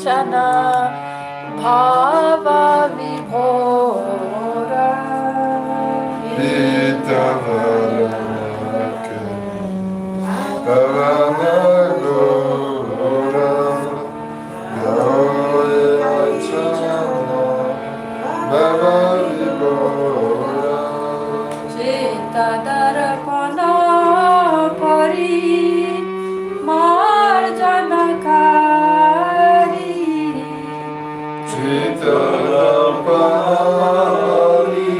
Krishna Bhava Vibhora Vitavaraka Pavanagora Yoyachana Bhava Vibhora Cheta Darapana Pari Marjanakari Chitarapari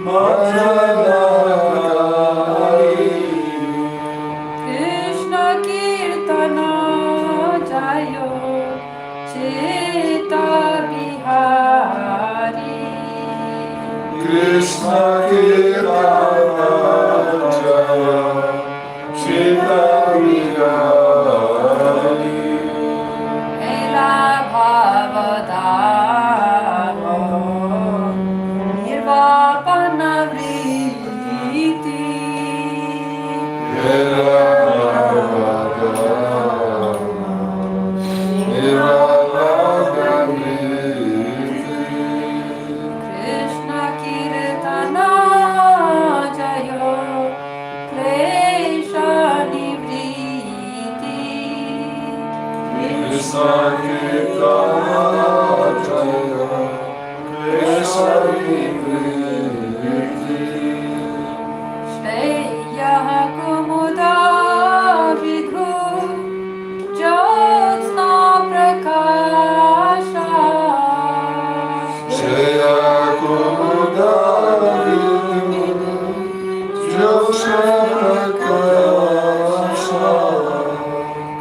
Marjanakari Krishna Kirtana Jayo Cheta Bihari Krishna Kirtana Jaya Chita Vihari Ela Bhavadama Nirvapana Vriti Krishna Kirtana Jayo Klesha Nivriti Shreya Kumuda Vidhu Jyotsna Prakasha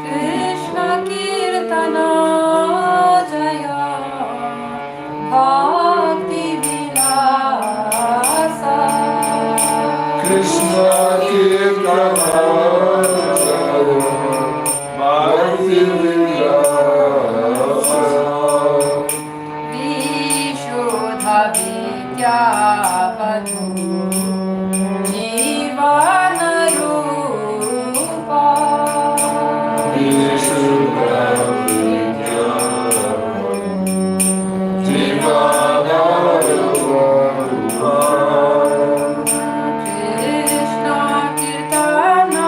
Krishna Kirtana Jaya Bhakti Vilasa Krishna Kirtana Bhakti Vilasa Vishuddha Vidya Vadhu Nirvana Rupa Krishna Kirtana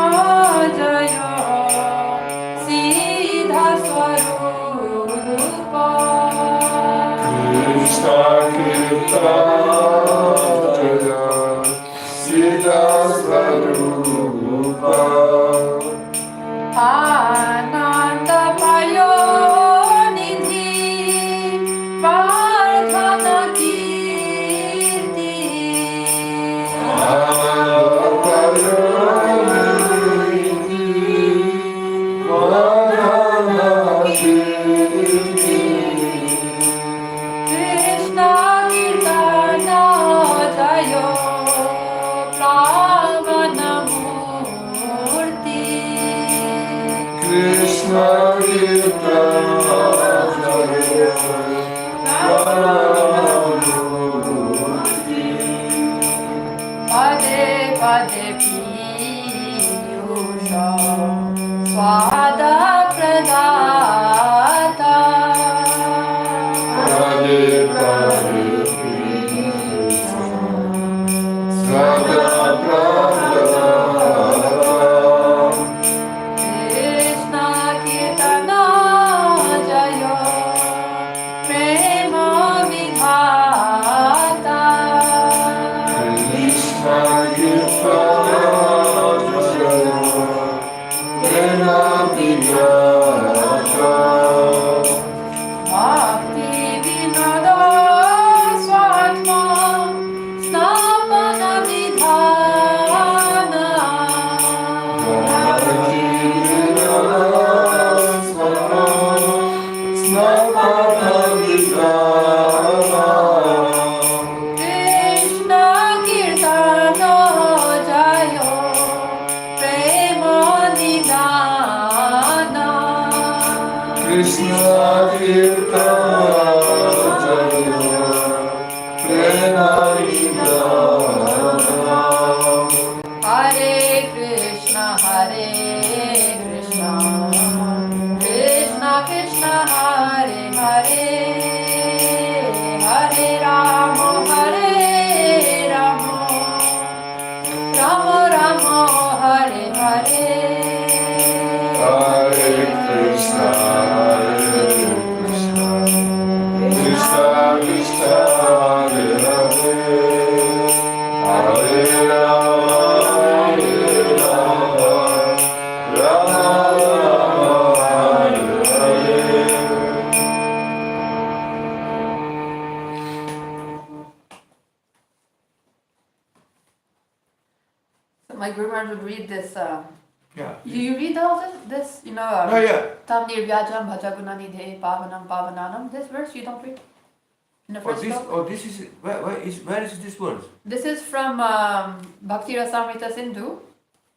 Jaya Siddha Swarupa Ananda Payo Nidhi Vardhana Kirti Krishna Kirtana Jayo Plavana Murti Krishna Kirtana Pade Pade Piyusha Swada Pradata Krishna Kirtana Jayo Prema Vidhata Bhakti Vinada Swatma Snapana Vidhana Krishna Kirtana Jayo Prema Nidana Krishna Kirtana Jaya Prema Nidana Hare Krishna Krishna Krishna Hare Maharaj would read this. Yeah. You read all this, you know. Oh, yeah. Tam nirvyajam bhajagunanidhe pavanam pavananam. This verse you don't read. In the first sloka. This is where is this verse? This is from Bhakti Rasamrita Sindhu.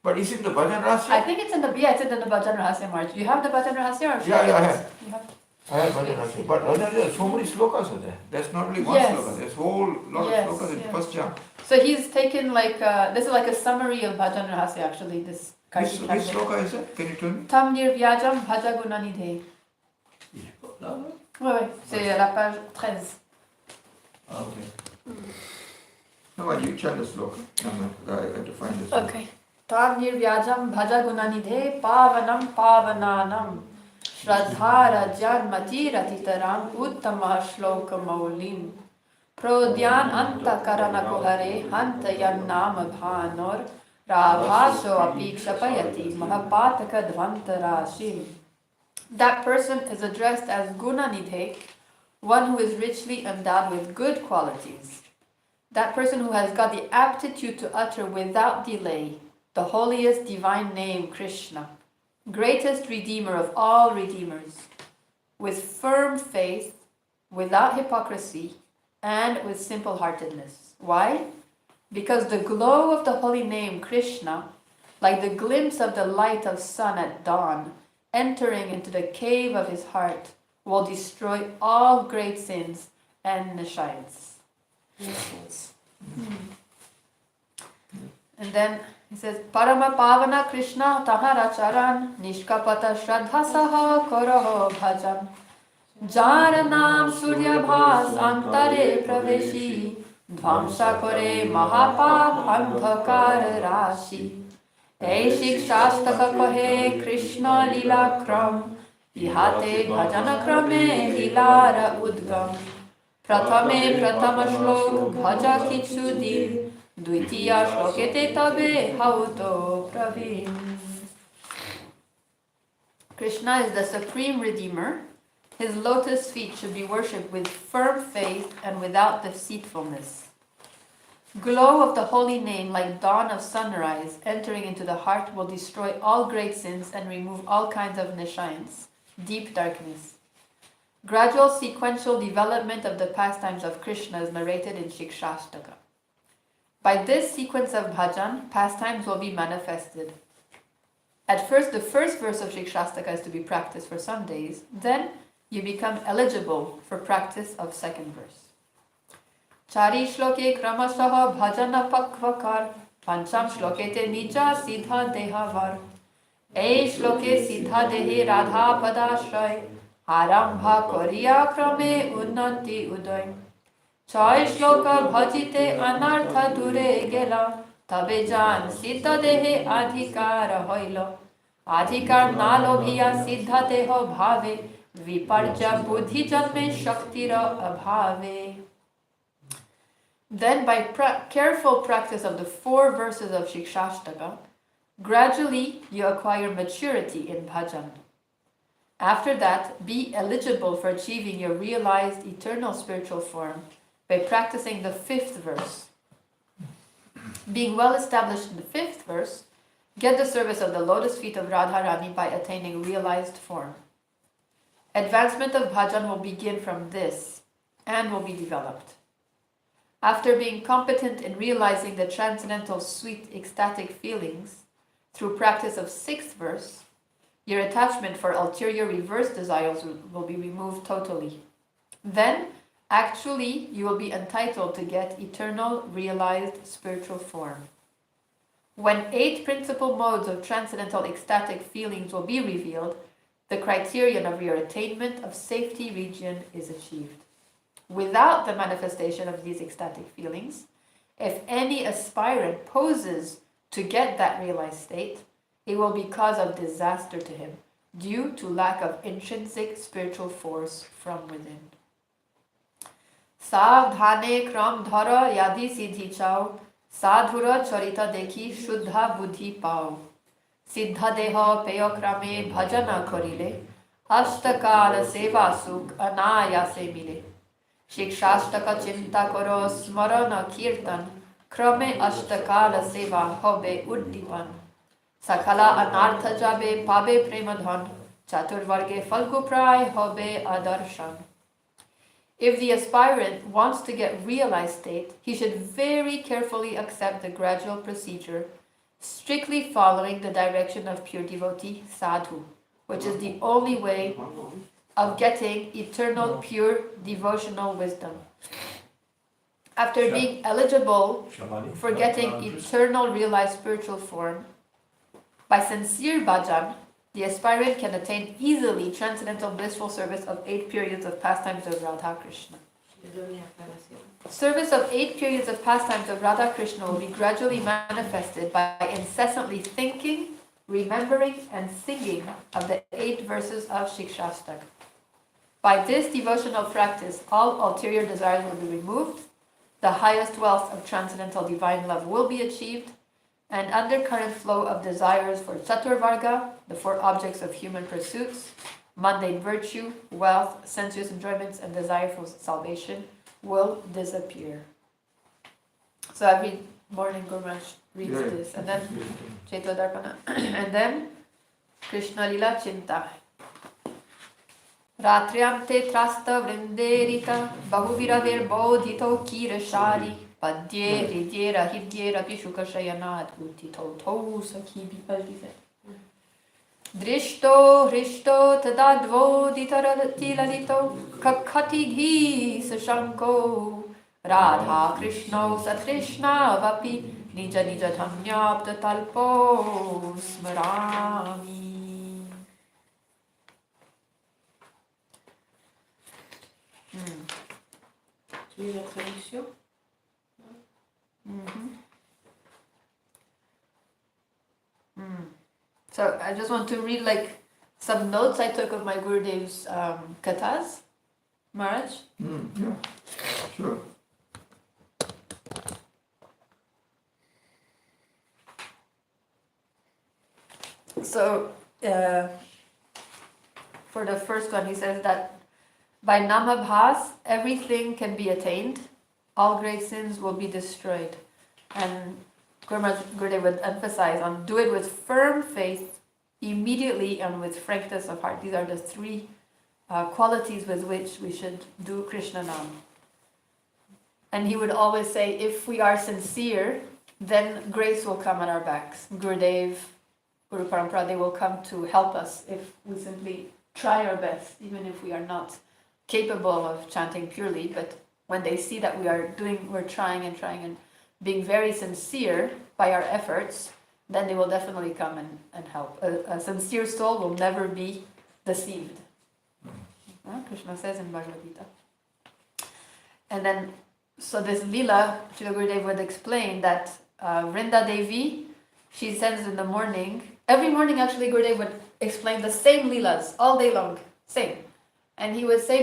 But is it the Bhajan Rasya? I think it's in the Bhajan Rahasya March. You have the Bhajan Rahasya or Yeah, I have. You have? I have Bhajan Rasya. But there are so many slokas are there. There's not only one Yes. sloka. There's whole lot Yes, of slokas in yes. first jam. So he's taken like this is like a summary of Bhajan Rahasya actually. This Which kartika. sloka is it? Can you tell me? Tam nirvyajam bhajagunanidhe. Ouais, c'est la page 13. Okay. No, you tell the sloka. I have to find this. Okay. Tam nirvyajam bhajagunanidhe pavanam pavananam shraddhara janmati ratitaram uttama shloka maulim prodyan anta karana kohare hantayan nama bhanor rabhaso apikshapayati mahapataka dvantarashim. That person is addressed as gunanidhe, one who is richly endowed with good qualities. That person who has got the aptitude to utter without delay the holiest divine name Krishna, greatest redeemer of all redeemers, with firm faith, without hypocrisy, and with simple-heartedness. Why? Because the glow of the holy name Krishna, like the glimpse of the light of sun at dawn, entering into the cave of his heart, will destroy all great sins and nishayans. And then he says, Parama Pavana Krishna Tahara Charan Nishkapata Shraddha Saha Koroho Bhajan Jaranam Surya Bhas Antare Praveshi Dvamsa Kore Mahapap Andhakar Rashi Eishik Shastaka Kohe Krishna Lila Kram Ihate Bhajana Krame Hilara Udgam Prathame Prathama Shlok Bhaja Kitsudin Dvitiya Shlokete Tabe Hauto Pravin. Krishna is the supreme redeemer. His lotus feet should be worshipped with firm faith and without deceitfulness. Glow of the holy name like dawn of sunrise entering into the heart will destroy all great sins and remove all kinds of nishayans, deep darkness. Gradual sequential development of the pastimes of Krishna is narrated in Shikshashtaka. By this sequence of bhajan, pastimes will be manifested. At first, the first verse of Shikshashtaka is to be practiced for some days. Then, you become eligible for practice of second verse. Chari shloke kramasaha bhajana pakvakar pancham shlokete nija siddha dehavar ei shloke siddha dehe radha padashray arambha koriya krame unnati uday ছয় শ্লোক ভজিতে অনর্থ দূরে গেল তবে জান সিদ্ধ দেহে অধিকার হইল অধিকার না লোভিয়া সিদ্ধ দেহ ভাবে বিপর্যা বুদ্ধি জন্মে শক্তির অভাবে. Then by careful practice of the 4 verses of Shikshashtaka, gradually you acquire maturity in bhajan. After that, be eligible for achieving your realized eternal spiritual form by practicing the 5th verse. Being well established in the 5th verse, get the service of the lotus feet of Radharani by attaining realized form. Advancement of bhajan will begin from this and will be developed. After being competent in realizing the transcendental sweet ecstatic feelings through practice of 6th verse, your attachment for ulterior reverse desires will be removed totally. Then, actually, you will be entitled to get eternal realized spiritual form. When 8 principal modes of transcendental ecstatic feelings will be revealed, the criterion of your attainment of safety region is achieved. Without the manifestation of these ecstatic feelings, if any aspirant poses to get that realized state, it will be cause of disaster to him due to lack of intrinsic spiritual force from within. Savdhane kram dhara yadi siddhi chao sadhura charita dekhi shuddha buddhi pao siddha deha peyo krame bhajana korile ashtakara seva sukh anayase mile Shikshashtaka chinta karo smarana kirtan Krame Ashtakala Seva Hobe Uddipan. Sakala Anartha Jabe Pabe Premadhan. Chaturvarge Falguprai Hobe Adarshan. If the aspirant wants to get realized state, he should very carefully accept the gradual procedure, strictly following the direction of pure devotee, sadhu, which is the only way of getting eternal pure devotional wisdom. After being eligible for getting eternal realized spiritual form, by sincere bhajan, the aspirant can attain easily transcendental blissful service of 8 periods of pastimes of Radha Krishna. Service of 8 periods of pastimes of Radha Krishna will be gradually manifested by incessantly thinking, remembering, and singing of the 8 verses of Shikshashtaka. By this devotional practice, all ulterior desires will be removed, the highest wealth of transcendental divine love will be achieved, and undercurrent flow of desires for Chaturvarga, the 4 objects of human pursuits, mundane virtue, wealth, sensuous enjoyments, and desire for salvation will disappear. So every morning Guru Maharaj reads this, and then Chaitya Darpana, and then Krishna Lila Chinta. Ratriam te trasta vrinderita, bahuviravir bodhito kirashari. Padye, Ridyera, Hidyera, Pishuka Shayanat, Utito, To, Sakibi, Paldivet. Drishto, Hrishto, Tadadvo, Ditaratiladito, Kakati, Sashanko, Radha, Krishno, Satrishna, Vapi, Nija Nija Tamyapta Talpo, Smarami. Tu lis la traduction? So I just want to read like some notes I took of my Gurudev's kathas, Maharaj. Yeah, sure. So for the first one, he says that by Namabhas, everything can be attained. All great sins will be destroyed. And Gurudev would emphasize on do it with firm faith, immediately, and with frankness of heart. These are the 3 qualities with which we should do Krishna Nam. And he would always say, if we are sincere, then grace will come on our backs. Gurudev, Guru Parampara, they will come to help us if we simply try our best, even if we are not capable of chanting purely. But when they see that we're trying and being very sincere by our efforts, then they will definitely come and help. A sincere soul will never be deceived. Krishna says in Bhagavad Gita. And then, so this Leela, Srila Gurudev would explain that Vrinda Devi, she sends in the morning, every morning actually Gurudev would explain the same Leelas all day long, same. And he would say,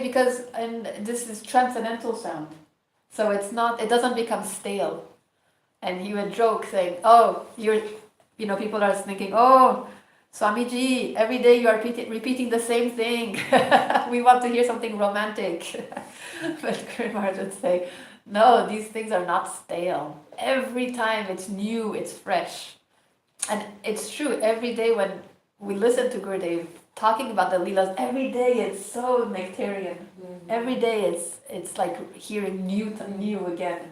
and this is transcendental sound, so it doesn't become stale. And he would joke saying, people are thinking, oh, Swamiji, every day you are repeating the same thing. We want to hear something romantic. But Guru Maharaj would say, no, these things are not stale. Every time it's new, it's fresh. And it's true, every day when we listen to Gurudev talking about the Leelas, every day it's so nectarian. Every day it's like hearing new again.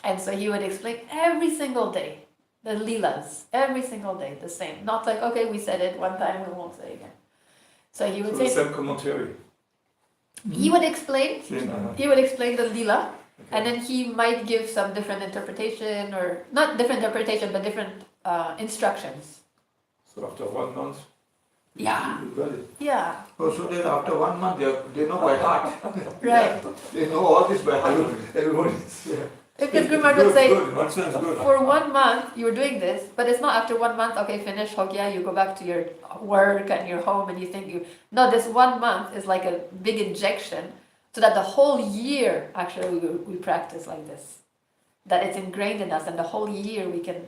And so he would explain every single day the Leelas, every single day, the same. Not like, okay, we said it one time, we won't say it again. So he would say... the same commentary. He would explain the Leela, and then he might give some different interpretation, or not different interpretation, but different instructions. So after 1 month, Yeah. you got it. Yeah. Oh, so then after 1 month, they know by heart. Right. They know all this by heart. Everybody's Because Guru Maharaj would say, good. One sounds good. for 1 month you were doing this, but it's not after 1 month, okay, finish, Hogya, you go back to your work and your home and you think no, this 1 month is like a big injection so that the whole year, actually, we practice like this. That it's ingrained in us, and the whole year we can,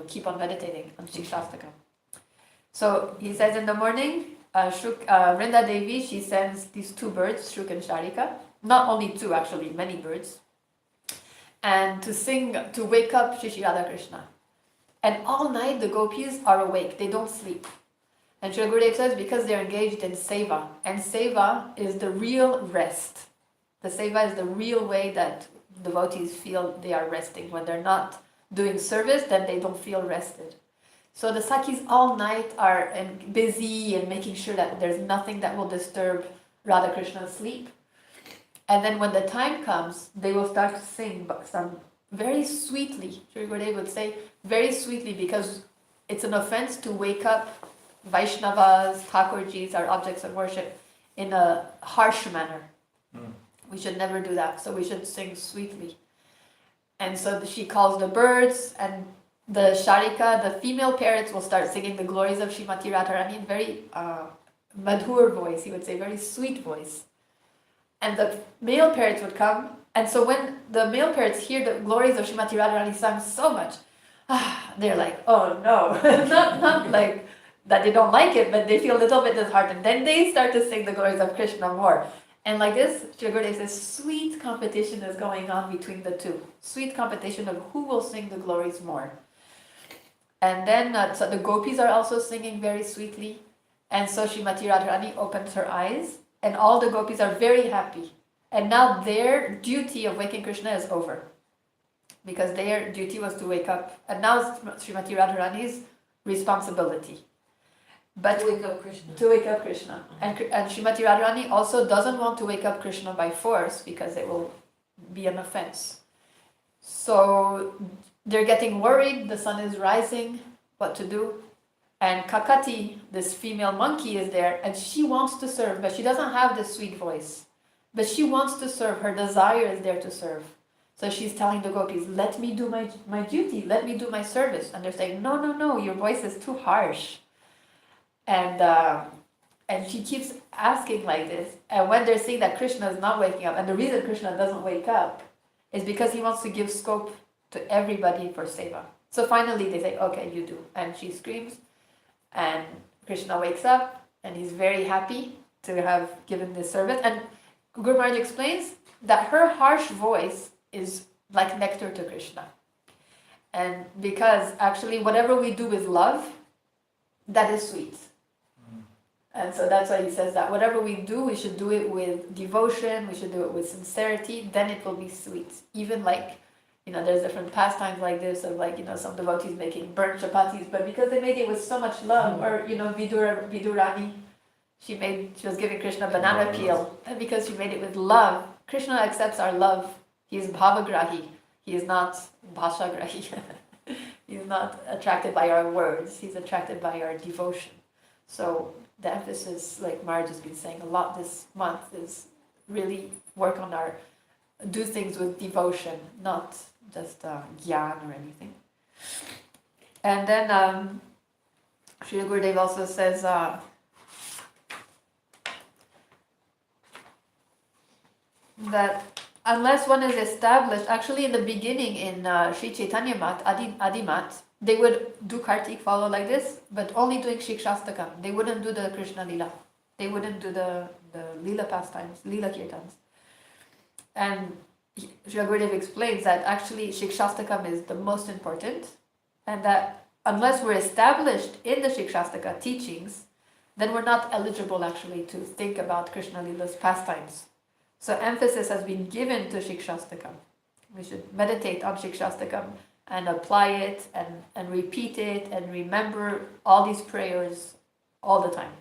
keep on meditating on Shikshashtaka. So he says in the morning, Vrinda Devi, she sends these 2 birds, Shruk and Sharika. Not only 2, actually, many birds. and to sing, to wake up Shri Radha Krishna. And all night the gopis are awake, they don't sleep. And Srila Gurudev says because they're engaged in seva, and seva is the real rest. The seva is the real way that devotees feel they are resting. When they're not doing service, then they don't feel rested. So the Sakis all night are busy and making sure that there's nothing that will disturb Radha Krishna's sleep. And then when the time comes, they will start to sing some very sweetly. Sri Gurudev would say very sweetly, because it's an offense to wake up Vaishnavas, Thakurjis, our objects of worship, in a harsh manner. We should never do that. So we should sing sweetly. And so she calls the birds, and the Sharika, the female parrots, will start singing the glories of Srimati Radharani in very madhur voice, he would say, very sweet voice. And the male parrots would come, and so when the male parrots hear the glories of Srimati Radharani sung so much, they're like, oh no, not like that they don't like it, but they feel a little bit disheartened. Then they start to sing the glories of Krishna more. And like this, Sri Gurudev says, sweet competition is going on between the two. Sweet competition of who will sing the glories more. And then, so the gopis are also singing very sweetly. And so Srimati Radharani opens her eyes, and all the gopis are very happy. And now their duty of waking Krishna is over, because their duty was to wake up. And now it's Srimati Radharani's responsibility. But To wake up Krishna. To wake up Krishna. And Srimati Radharani also doesn't want to wake up Krishna by force, because it will be an offense. So they're getting worried, the sun is rising, what to do? And Kakati, this female monkey, is there, and she wants to serve, but she doesn't have this sweet voice. But she wants to serve, her desire is there to serve. So she's telling the gopis, let me do my duty, let me do my service. And they're saying, no, your voice is too harsh. And she keeps asking like this. And when they're seeing that Krishna is not waking up, and the reason Krishna doesn't wake up is because he wants to give scope to everybody for seva. So finally they say, okay, you do. And she screams, and Krishna wakes up, and he's very happy to have given this service. And Guru Maharaj explains that her harsh voice is like nectar to Krishna. And because actually whatever we do with love, that is sweet. And so that's why he says that whatever we do, we should do it with devotion, we should do it with sincerity, then it will be sweet. Even like, there's different pastimes like this of some devotees making burnt chapatis, but because they made it with so much love, or Vidurani, she was giving Krishna banana peel, and because she made it with love, Krishna accepts our love. He is bhavagrahi, he is not bhashagrahi. He is not attracted by our words, he's attracted by our devotion. So the emphasis, like Maharaj has been saying a lot this month, is really work on do things with devotion, not just gyan or anything. And then Srila Gurudev also says that unless one is established, actually in the beginning in Sri Chaitanya Mat, Adi Mat, they would do Kartik, follow like this, but only doing Shikshastakam. They wouldn't do the Krishna Leela. They wouldn't do the Leela pastimes, Leela Kirtans. And Srila Gurudev explains that actually Shikshastakam is the most important, and that unless we're established in the Shikshastaka teachings, then we're not eligible actually to think about Krishna Leela's pastimes. So emphasis has been given to Shikshastakam. We should meditate on Shikshastakam and apply it and repeat it and remember all these prayers all the time.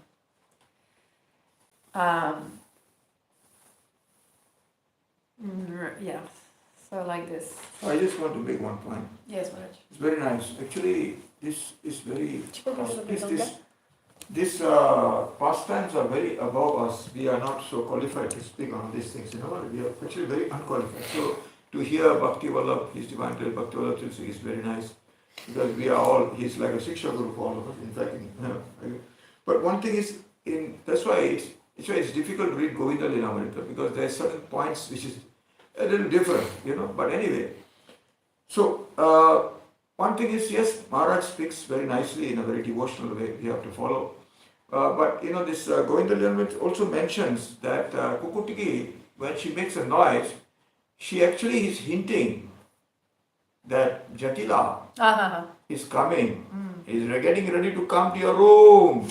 Yeah, so like this. I just want to make one point. Yes, Maharaj. It's very nice. Actually, this is very... These pastimes are very above us. We are not so qualified to speak on these things. We are actually very unqualified. So to hear Bhakti Vallabh, his divine title, Bhakti Vallabh Tulsi, is very nice. Because we are all, he's like a Shiksha Guru for all of us. In fact, but one thing is, that's why it's difficult to read Govinda Lilamrita, because there are certain points which is a little different, But anyway, so one thing is, yes, Maharaj speaks very nicely in a very devotional way. We have to follow. But this Govinda Lilamrita also mentions that Kukutiki, when she makes a noise, she actually is hinting that Jatila Uh-huh. is coming. He's getting ready to come to your room.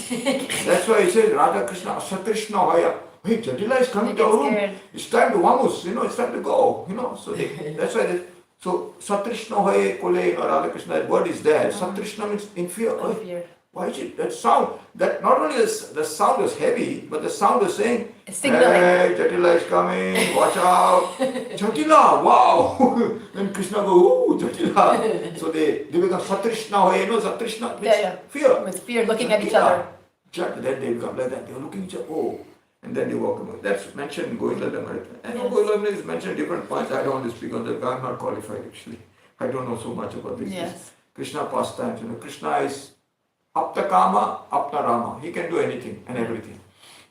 That's why he says, Radha Krishna, Satrishna Hoya. Hey, Jatila is coming to our room. Scared. It's time to vamos, it's time to go, So that's why, so Satrishna Hoya Kole, Radha Krishna, that word is there. Satrishna means in fear. Oh, fear. Why is it that sound? That not only is the sound was heavy, but the sound was saying, Signaling. "Hey, Jatila is coming! Watch out, Jatila! Wow!" Then Krishna go, "Ooh, Jatila!" So they become Satrishna. Satrishna means fear. With fear, looking at each Jatila. other. Then they become like that. They are looking at each other. Oh, and then they walk away. That's mentioned in Govinda Damrita. And Govinda is mentioned different points. I don't want to speak on that. I'm not qualified actually. I don't know so much about this. Yes. Krishna pastimes. Krishna is Apta Kama, Apta Rama. He can do anything and everything.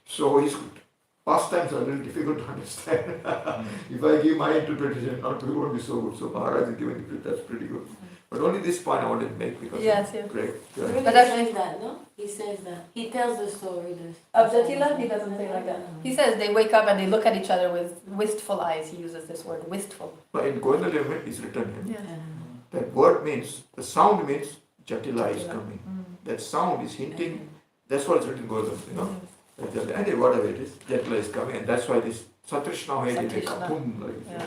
So his pastimes are very difficult to understand. If I give my interpretation, it won't be so good. So Maharaj is giving it, that's pretty good. But only this point I wanted to make because Yes. great. Really But says that, no? He says that. He tells the story. Of Jatila, he doesn't say like that. He says they wake up and they look at each other with wistful eyes. He uses this word, wistful. But in Govinda Damrita it's written here. Yeah. That word means, the sound means Jatila is coming. That sound is hinting, that's what is written in Govinda, Anyway, whatever it is, Jatila is coming, and that's why this Satrishna Hoya, they make a boom like this. Yeah.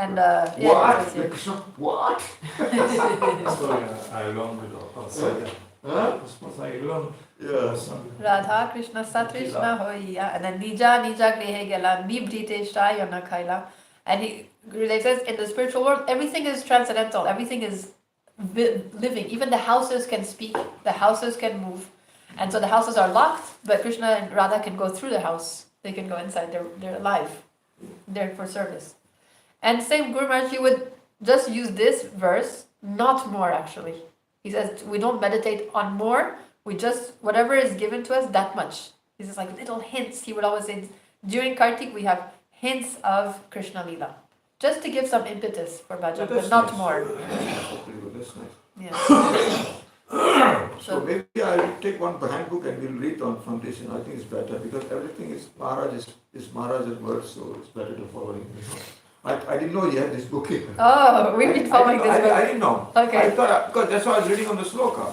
And What? it says, Krishna, what? Sorry, I learned it outside. Huh? I learned. Yes. Radha Krishna Satrishna Hoya, and then Nija Grihe Gela Nibrite Shayana Kaila. And he says in the spiritual world, everything is transcendental, everything is living. Even the houses can speak, the houses can move. And so the houses are locked, but Krishna and Radha can go through the house. They can go inside, they're alive. They're for service. And same Guru Maharaj, he would just use this verse, not more actually. He says, we don't meditate on more, we just, whatever is given to us, that much. He says like little hints. He would always say, during Kartik we have hints of Krishna Lila. Just to give some impetus for bhajan, but not more. That's nice. Yeah. So maybe I'll take one handbook and we'll read on from this, I think it's better because everything is Maharaj's words, so it's better to follow him. I didn't know he had this book here. Oh, we've been following this book. I didn't know. Okay. I thought, because that's why I was reading on the sloka.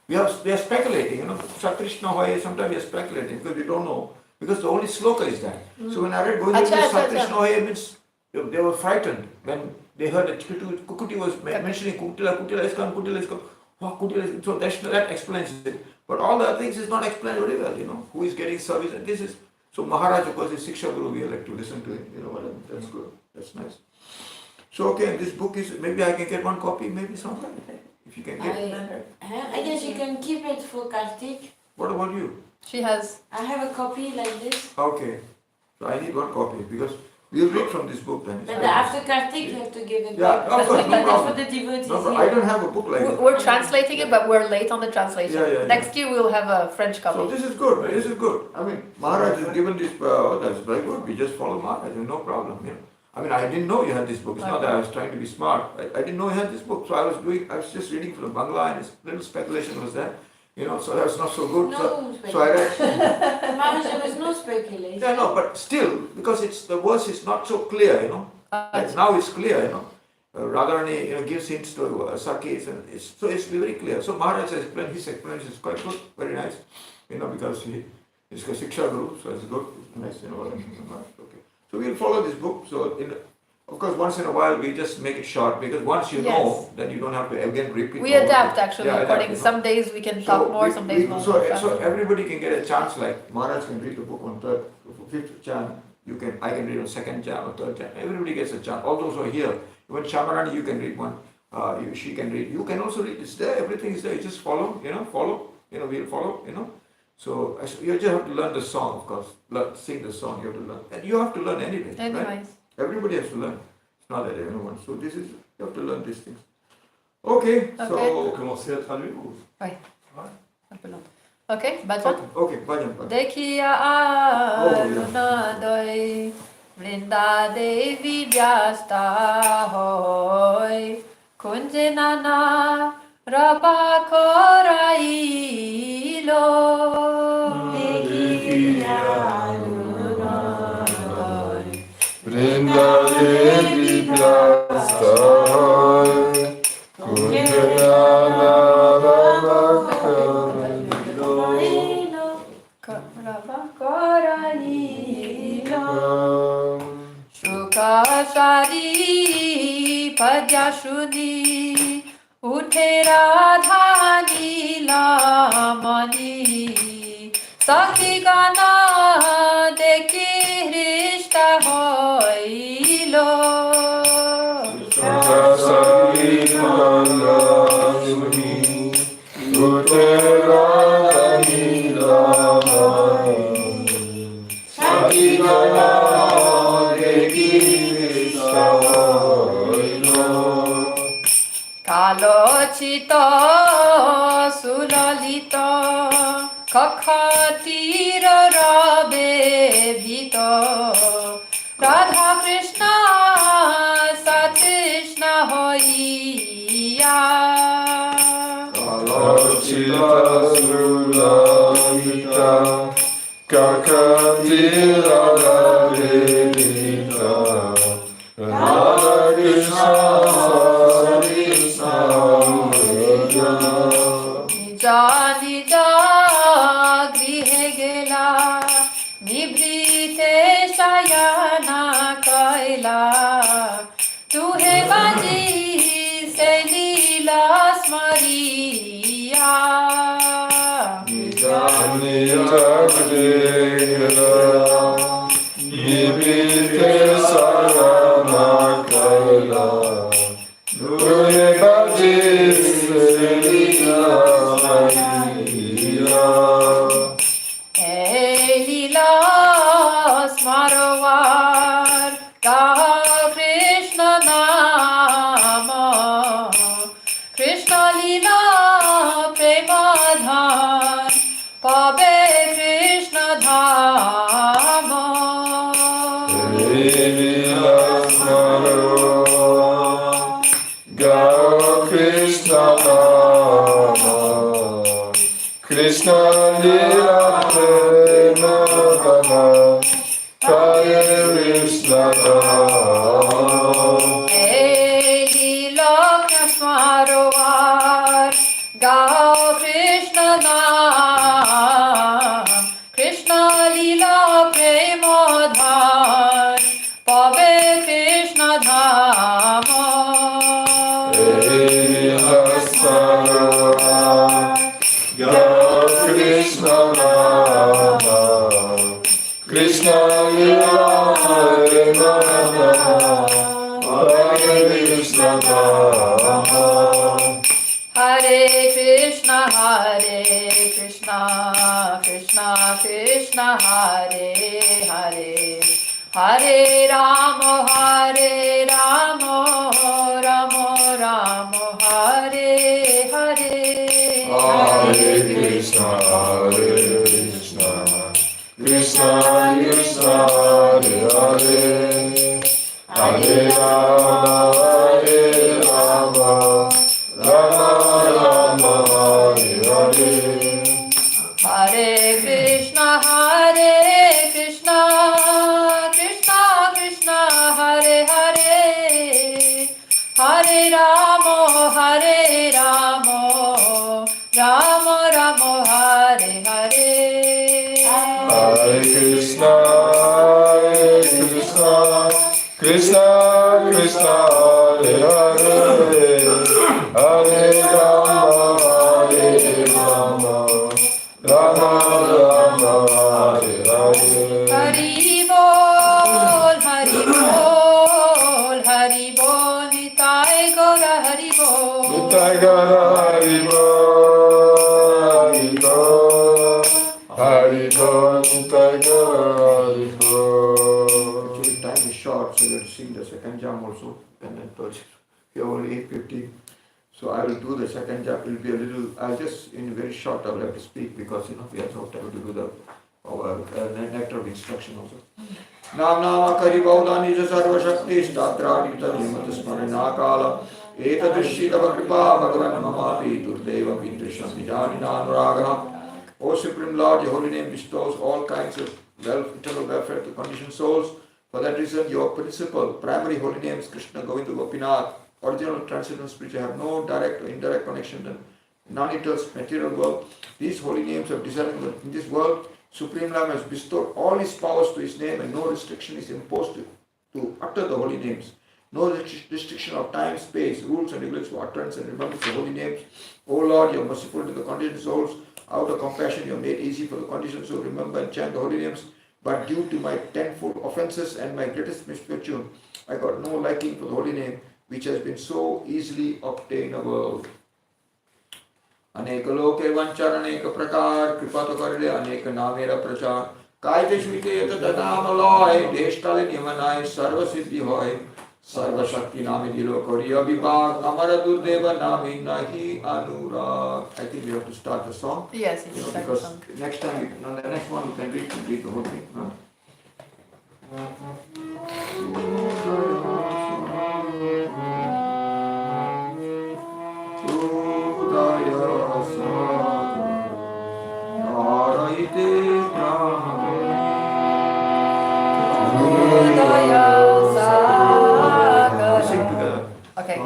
We are speculating, Satrishna Hoya, sometimes we are speculating because we don't know. Because the only sloka is that. So when I read Govinda, Satrishna Hoya means they were frightened when they heard that Kukuti was mentioning Kutila is come, Kutila is come. Wow, Kutila is, so that explains it. But all the other things is not explained very well, who is getting service. And this is, so Maharaj, of course, is Siksha Guru, we like to listen to him, that's good, that's nice. So, okay, this book is, maybe I can get one copy, maybe sometime, if you can get it. I guess you can keep it for Kartik. What about you? She has. I have a copy like this. Okay, so I need one copy because we'll read from this book then. But after Kartik, you have to give it Yeah, back. of course, no But problem. for the devotees No, here. I don't have a book like that. We're translating it, but we're late on the translation. Yeah. Next year we'll have a French copy. So this is good, I mean, Maharaj has given this, that's very good, we just follow Maharaj, no problem, I mean, I didn't know you had this book, it's not that I was trying to be smart, I didn't know you had this book, so I was just reading from the Bangla and a little speculation was there, so that was not so good. No So I read, Maharaj, there was no speculation. yeah, no, but still, because the verse is not so clear, like now it's clear, Radharani, gives hints to Sakis, and so it's very clear. So Maharaj has explained, his explanation is quite good, very nice, because he is a Siksha Guru, so it's good, it's nice, okay. So we'll follow this book. So of course, once in a while we just make it short because once you know, then you don't have to again repeat. We adapt actually Yeah, according. Some days we can talk more, some days more. So everybody can get a chance. Like Maharaj can read the book on fifth chant. I can read on second chant or third chant. Everybody gets a chance. All those who are here, even Shamarani, you can read one. She can read. You can also read. It's there. Everything is there. You just follow. We'll follow. So you just have to learn the song, of course. Sing the song. You have to learn, and you have to learn anyway. Anyways. Right? Everybody has to learn. It's not that everyone. So you have to learn these things. Okay. So Commencer à traduire ou? Oui. Un peu long. Ok, bhajan. Okay, bhajan. Dekhiya Aruna doi Vrinda Devi Vyasta hoy Kunje Nana Raba Korailo Dekhiya Aruna doi Vrinda Devi Vyasta कशारी पद्याशुनी उठे राधानी लामनी सखी गाना देखी हृष्ट होइलो कालोचित सुललित खखतीर रवे भीत राधा कृष्ण सतृष्ण होइया कालोचित सुललित खखतीर रवे भीत राधा कृष्ण निज गृहे गेला निभृते शयना कैला तुहे बाजी से लीला स्मरिया लीला स्मरवार का कृष्ण नाम कृष्ण लीला प्रेम धाम पावे कृष्ण धाम Krishna Lila Prema Dana Kaya Krishna लीला स्मरवार गाओ कृष्ण नाम कृष्ण लीला प्रेम धाम पावे कृष्ण धाम Krishna Nama Krishna Lila Prema Dana Kaya Krishna Nama Hare Krishna Krishna Krishna Hare Hare Hare Rama Rama Rama Hare Hare Hare Krishna Krishna Krishna Hare Hare Hare Rama Rama Rama Hare Hare Hare Krishna Krishna Krishna Hare Hare Hare Rama Rama Rama Hare Hare Hare Krishna Krishna Krishna Hare Hare Hare Rama Rama Rama Hare Hare Hari Bol Nitai Gaura Hari Bol Nitai Gaura Hari Bol Hari Bol Nitai Gaura Hari Bol. Actually, time is short, so we have to sing the second jam also, and then third. We have only 8:15, so I will do the second jam. It will be a little. I'll just in very short. I will have to speak because we have no time to do the our nectar of instruction also. Nam Nama Kari Baudani Sarva Shakti Statradi Tadhimat Smarana Kala Etadrishi Tava Kripa Bhagavan Mamapi Durdeva Vindrisham Nijani Nanuragana. O Supreme Lord, your holy name bestows all kinds of eternal welfare to conditioned souls. For that reason, your principal, primary holy names Krishna, Govinda, Gopinath, original transcendental spiritual, have no direct or indirect connection to non-eternal material world. These holy names are designed in this world. Supreme Lamb has bestowed all his powers to his name and no restriction is imposed to utter the holy names. No restriction of time, space, rules and regulations for utterance and remembrance of holy names. O Lord, you are merciful to the conditioned souls. Out of compassion, you have made easy for the conditioned souls to remember and chant the holy names. But due to my tenfold offences and my greatest misfortune, I got no liking for the holy name, which has been so easily obtainable. अनेक लोके वंचन अनेक प्रकार कृपा तो कर ले अनेक नामेरा प्रचार कायदे शुते तद नाम लय देश काले नियमनाय सर्व सिद्धि होय सर्व शक्ति नामे दिलो करिया विभाग अमर दुर्देव नामे नाही अनुराग. I think we have to start the song. Yes, it's the Because song. next time, on the next one, we can read the whole thing. Huh? Sing together. Okay.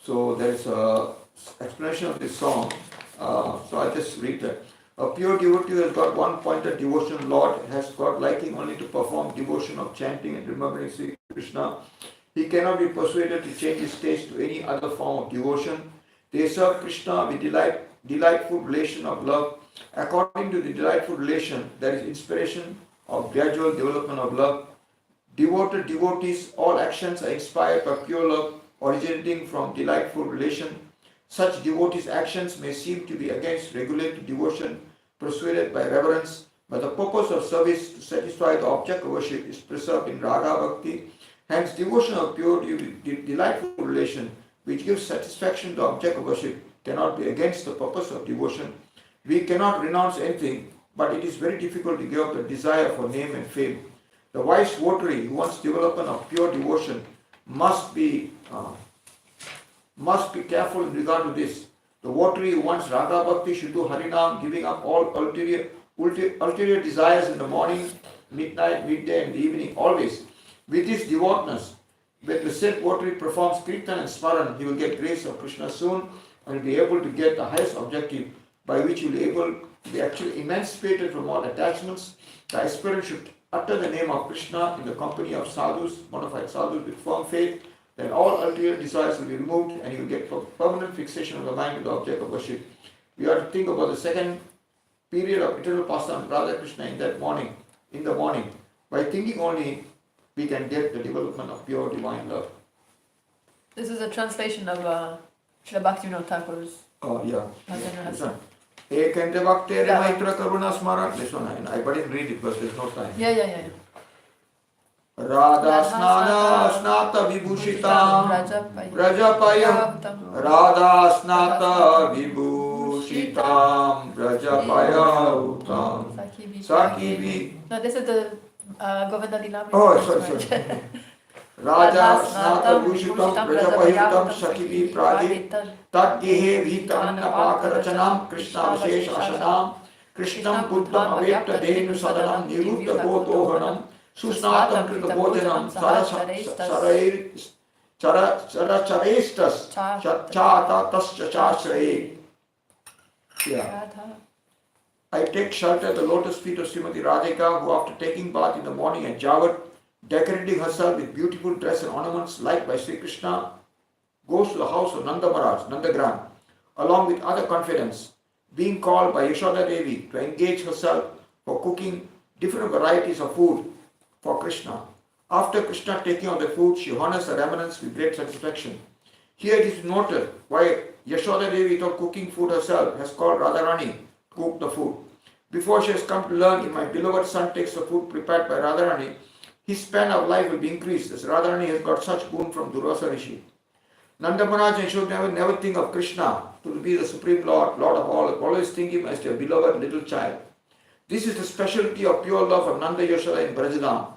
So there is a explanation of this song. So I just read that. A pure devotee has got one pointed devotion. Lord has got liking only to perform devotion of chanting and remembering Sri Krishna. He cannot be persuaded to change his taste to any other form of devotion. They serve Krishna with delightful relation of love. According to the delightful relation, there is inspiration of gradual development of love. Devoted devotees, all actions are inspired by pure love, originating from delightful relation. Such devotees' actions may seem to be against regulated devotion, persuaded by reverence, but the purpose of service to satisfy the object of worship is preserved in Raga Bhakti. Hence, devotion of pure delightful relation, which gives satisfaction to the object of worship, cannot be against the purpose of devotion. We cannot renounce anything, but it is very difficult to give up the desire for name and fame. The wise devotee who wants development of pure devotion must be careful in regard to this. The devotee who wants Raga Bhakti should do Harinam, giving up all ulterior desires in the morning, midnight, midday and the evening, always. With this devoutness, when the said devotee performs Kirtan and Smaran, he will get grace of Krishna soon and will be able to get the highest objective, by which he will be able to be actually emancipated from all attachments. The aspirant should utter the name of Krishna in the company of sadhus, bona fide sadhus with firm faith. Then all ulterior desires will be removed and he will get permanent fixation of the mind with the object of worship. We have to think about the second period of eternal pastime of Radha Krishna in the morning. By thinking only, we can get the development of pure divine love. This is a translation of Srila Bhaktivinoda Thakur's. Oh, yeah. This one. Ekante Bhaktere Maitra Karuna Smaran. This one, I didn't read it because there's no time. Yeah. Radha Snana Snata Vibhushitam Brajapayam Radha Snata Vibhushitam Brajapayam Sakivi. No, this is the Govinda Lila. Oh, sorry. Radha Snata Vibhushitam Brajapayam Sakivi Pradip Tadgehe Vitam Napakarachanam Krishna Vishesha Ashanam Krishnam Buddham Avyakta Denu Sadanam Nirutta Gotohanam Susnatam Krita Bhojanam Characharestas Chatatascha Chashraye. Yeah. I take shelter at the lotus feet of Srimati Radhika, who after taking bath in the morning at Jour, decorating herself with beautiful dress and ornaments liked by Sri Krishna, goes to the house of Nanda Maharaj, Nandagram, along with other confidants, being called by Yashoda Devi to engage herself for cooking different varieties of food for Krishna. After Krishna taking out the food, she honors the remnants with great satisfaction. Here it is noted why Yashoda Devi, without cooking food herself, has called Radharani to cook the food. Before she has come to learn, if my beloved son takes the food prepared by Radharani, his span of life will be increased, as Radharani has got such boon from Durvasa Rishi. Nanda Maharaj and Yashoda never think of Krishna to be the Supreme Lord, Lord of all, always think him as their beloved little child. This is the specialty of pure love of Nanda Yashoda in Brajadam.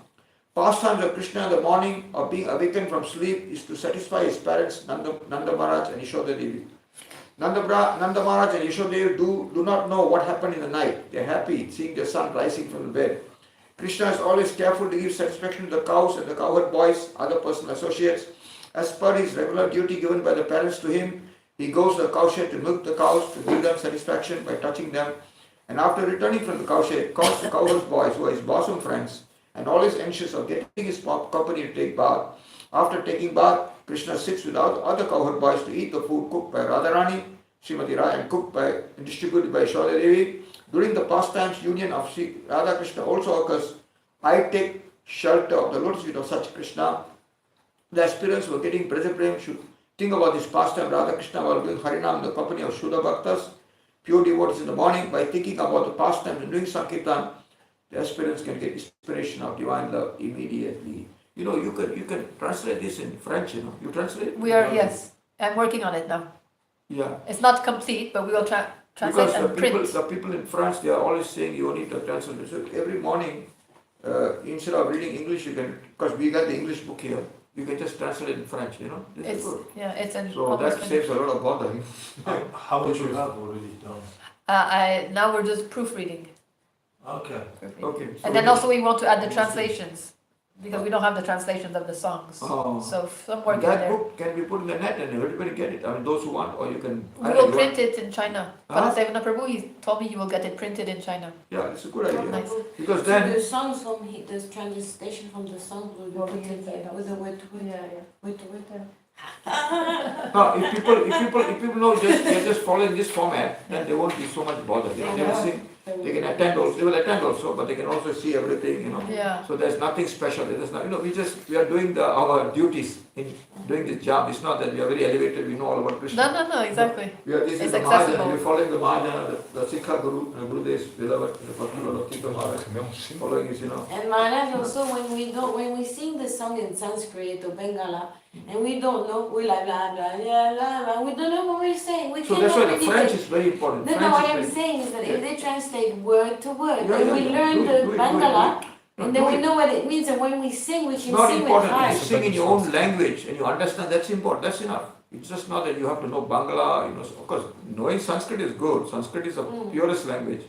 Pastimes of Krishna in the morning of being awakened from sleep is to satisfy his parents Nanda Maharaj and Yashoda Devi. Nanda Maharaj and Yashoda Devi do not know what happened in the night. They are happy seeing their son rising from the bed. Krishna is always careful to give satisfaction to the cows and the cowherd boys, other personal associates. As per his regular duty given by the parents to him, he goes to the cowshed to milk the cows, to give them satisfaction by touching them. And after returning from the cowshed, calls the cowherd boys, who are his bosom friends, and always anxious of getting his company to take bath. After taking bath, Krishna sits with other cowherd boys to eat the food cooked by Radharani, Srimati Radha, and cooked by and distributed by Yashoda Devi. During the pastimes union of Sri Radha Krishna also occurs. I take shelter of the lotus feet of such Krishna. The aspirants who are getting Braja Prem should think about this pastime Radha Krishna while doing Harinam in the company of Shuddha Bhaktas, pure devotees in the morning. By thinking about the pastime and doing Sankirtan, the aspirants can get inspiration of divine love immediately. You know, you can translate this in French, you know. You translate? Yes. I'm working on it now. Yeah. It's not complete, but we will translate because and print. The people in France, they are always saying you need to translate. So every morning, instead of reading English, you can, because we got the English book here, you can just translate it in French, you know. This is good. Yeah, it's in. So that saves a lot of bother. How much you have already done? Now we're just proofreading. Okay. Okay. So And then also we want to add the translations, because we don't have the translations of the songs. Oh. So some work in that there. book can be put in the net and everybody get it. I mean, those who want, or you can. We will print it in China. Huh? Padasevana Prabhu, he told me he will get it printed in China. Yeah, it's a good idea. Nice. Because So then. the songs from the translation from the songs will be Will put be in inside there also. with the word to word. No, if people know they're just following this format, then they won't be so much bothered. They will sing, they can attend also, they will attend also, but they can also see everything, you know. Yeah. So there's nothing special. There's not, you know, we are doing our duties in doing this job. It's not that we are very elevated, we know all about Krishna. No, exactly. We are, this is It's the Mahajana, accessible. we're following the Mahajana, the Sikha Guru, Gurudev's beloved, the Bhakti Tika Maharaj, following his, you know. And Maharaj also, when we sing the song in Sanskrit or Bangala, and we don't know, we like blah blah blah blah blah. We don't know what we're saying. We So cannot that's why the really French get- is very important. No, French what is I'm very- saying is that if they translate word to word, Yeah, then yeah, we yeah. learn Do the it. Bangala, No, and then do we it. know what it means, and when we sing, we It's can not sing with important. You heart. sing in your own language and you understand, that's important. That's enough. It's just not that you have to know Bangla, you know. Of course, knowing Sanskrit is good. Sanskrit is the purest language.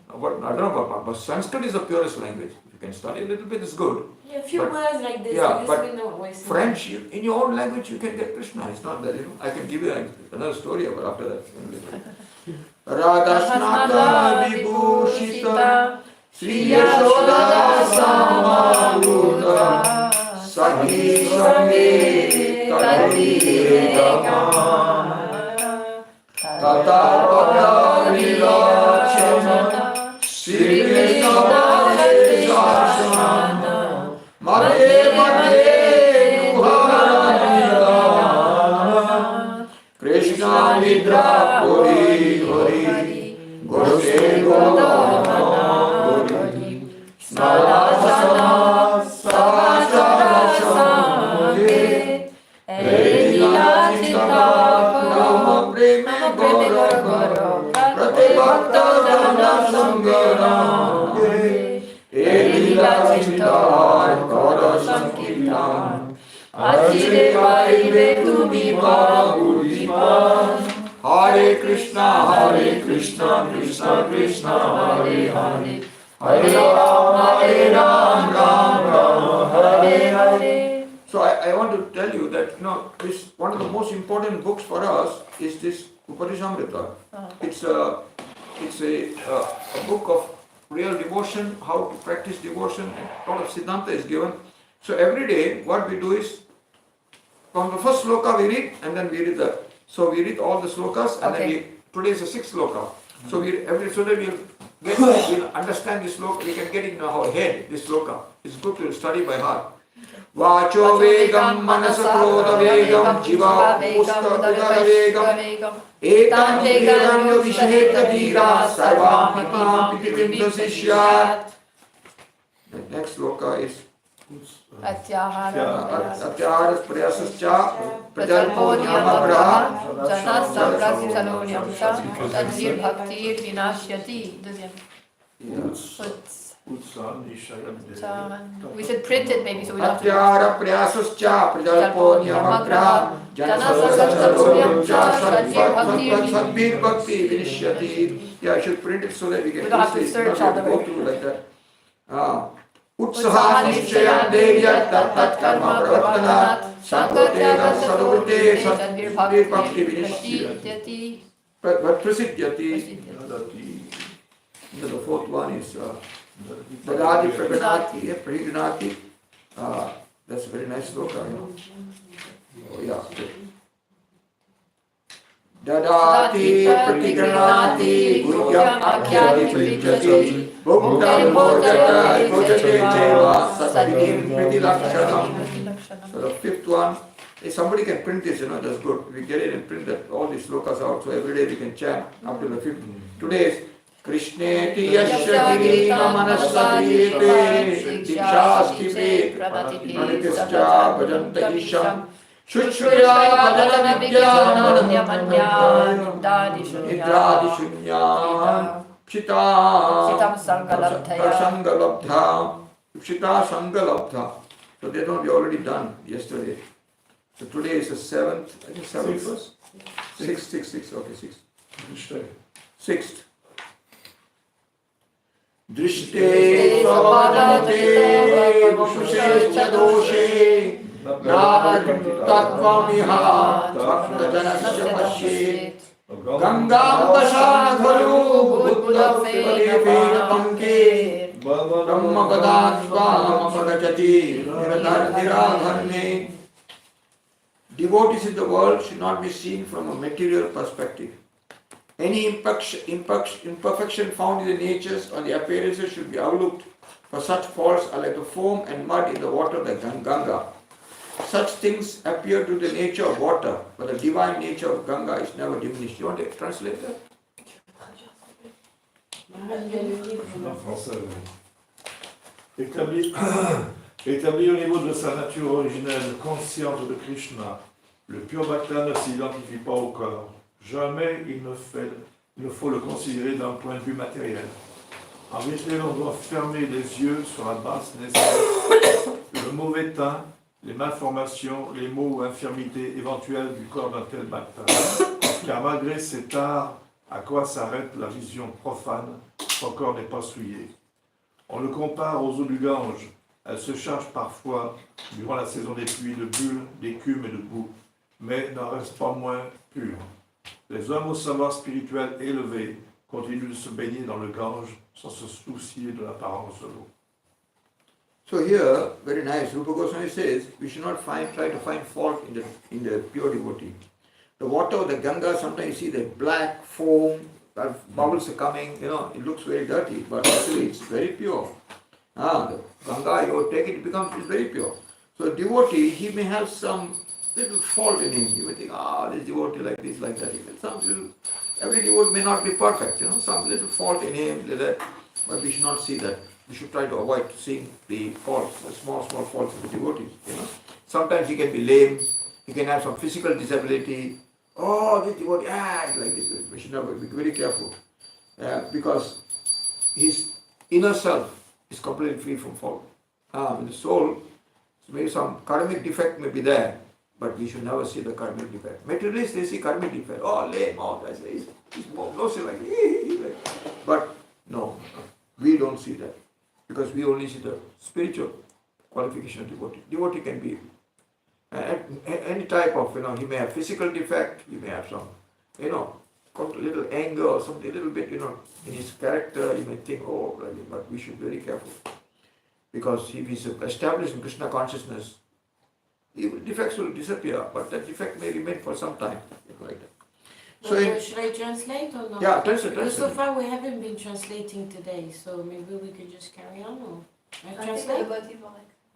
But I don't know about, but Sanskrit is the purest language. If you can study a little bit, it's good. Yeah, a few But- words like this, yeah, at least but we know what we're saying. French, in your own language, you can get Krishna. It's not that, you know. I can give you another story about after that. Radhasnata vibhushita Sri Yashoda Samaruta Sakhi Sange Kadhirama Tata Bhakta Vilachana Sri Krishna Shashana Madhe Madhe Guharanila Krishna Nidra Puri Hari Goshe Gola Gori Snarasana Sahasara Samage Elila Chita Nama Preme Gora Gora Pratibhakta Jana Sangana Elila Chita Gora Sankirtan Achire Paive Tumi Bhaguripan Hare Krishna, Krishna Krishna, Hare Hare Hare Ram, Ram Ram, Hare Hare. So I want to tell you that this one of the most important books for us is this Upanishamrita. It's a book of real devotion, how to practice devotion, and a lot of Siddhanta is given. So every day what we do is, from the first sloka we read and then we read we read all the slokas and then today is the sixth sloka. So so that we'll understand this sloka, we can get it in our head, this sloka. It's good to study by heart. Vacho vegam manasa krodha vegam jiva pusta udara vegam etam vegam yogisheta dhira sarvam imam pitivindra sishyat. The next sloka is Atyaharas prayasascha prajalpo nyamabraha Janat samprasisano nyamsha Tadhir bhaktir vinashyati. We should print it maybe so we don't have to. Atyara prayasascha prajalpo nyamabraha janasasasano nyamsha sadbir bhakti vinishyati. Yeah, I should print it so that we can search all the way. go through like that. Utsaha nishchayam devya tat karma pravartanat sankotega sadurte sadbir bhakti vinishyati. But prasidyati. The fourth one is Dadadi praganati, praganati. That's a very nice sloka. Oh yeah. Dadati pratigranati guryam akhyati prijati bhuktam bhojata bhojate jeva satvinim pritilakshanam. So the fifth one, if somebody can print this, that's good. We get it and print that all these slokas out, so every day we can chant up to the fifth. Today is Krishneti yasya girita manasavite dikshasti pe pranitischa bhajanta isham Shushya bhajana vijnana nidradi shunyam Pshita sangalabdha Pshita sangalabdha. So that one we already done yesterday. So today is the seventh, I think seventh first? Sixth, okay, sixth. Drishte savadate vamshe doshe Nārattvamiha bhaktajanasya pashet Gangambashanadharu buddha-fena panke Brahmagadātvāmapagacati niradharne. Devotees in the world should not be seen from a material perspective. Any imperfection found in the natures or the appearances should be overlooked, for such faults are like the foam and mud in the water of the Ganga. Such things appear to the nature of water, but the divine nature of Ganga is never diminished. You want to translate that? Établi au niveau de sa nature originelle, consciente de Krishna, le pur Bhakta ne s'identifie pas au corps. Jamais il ne faut le considérer d'un point de vue matériel. En vérité, on doit fermer les yeux sur la basse naissance, le mauvais teint, les malformations, les maux ou infirmités éventuelles du corps d'un tel Bhakta. Car malgré cet art, à quoi s'arrête la vision profane, son corps n'est pas souillé. On le compare aux eaux du Gange. Elles se chargent parfois, durant la saison des pluies, de bulles, d'écume et de boue, mais n'en restent pas moins pures. Les hommes au savoir spirituel élevé continuent de se baigner dans le Gange sans se soucier de l'apparence de l'eau. So here, very nice, Rupa Goswami says, we should not try to find fault in the pure devotee. The water of the Ganga, sometimes you see the black foam, bubbles are coming, it looks very dirty, but actually it's very pure. The Ganga, you take it, it's very pure. So a devotee, he may have some little fault in him. You may think, this devotee like this, like that. Every devotee may not be perfect, some little fault in him, but we should not see that. We should try to avoid seeing the faults, the small faults of the devotees. Sometimes he can be lame, he can have some physical disability. This devotee acts like this. We should never be very careful, because his inner self is completely free from fault. In the soul, maybe some karmic defect may be there, but we should never see the karmic defect. Materialists, they see karmic defect. Lame, he's like, but no. We don't see that because we only see the spiritual qualification of devotee. Devotee can be any type of, he may have physical defect, he may have some, little anger or something, a little bit, in his character, you may think, oh, really, but we should be very careful. Because if he's established in Krishna consciousness, defects will disappear, but that defect may remain for some time. Like that. So should I translate or not? Yeah, translate. Because so far we haven't been translating today, so maybe we could just carry on or I translate?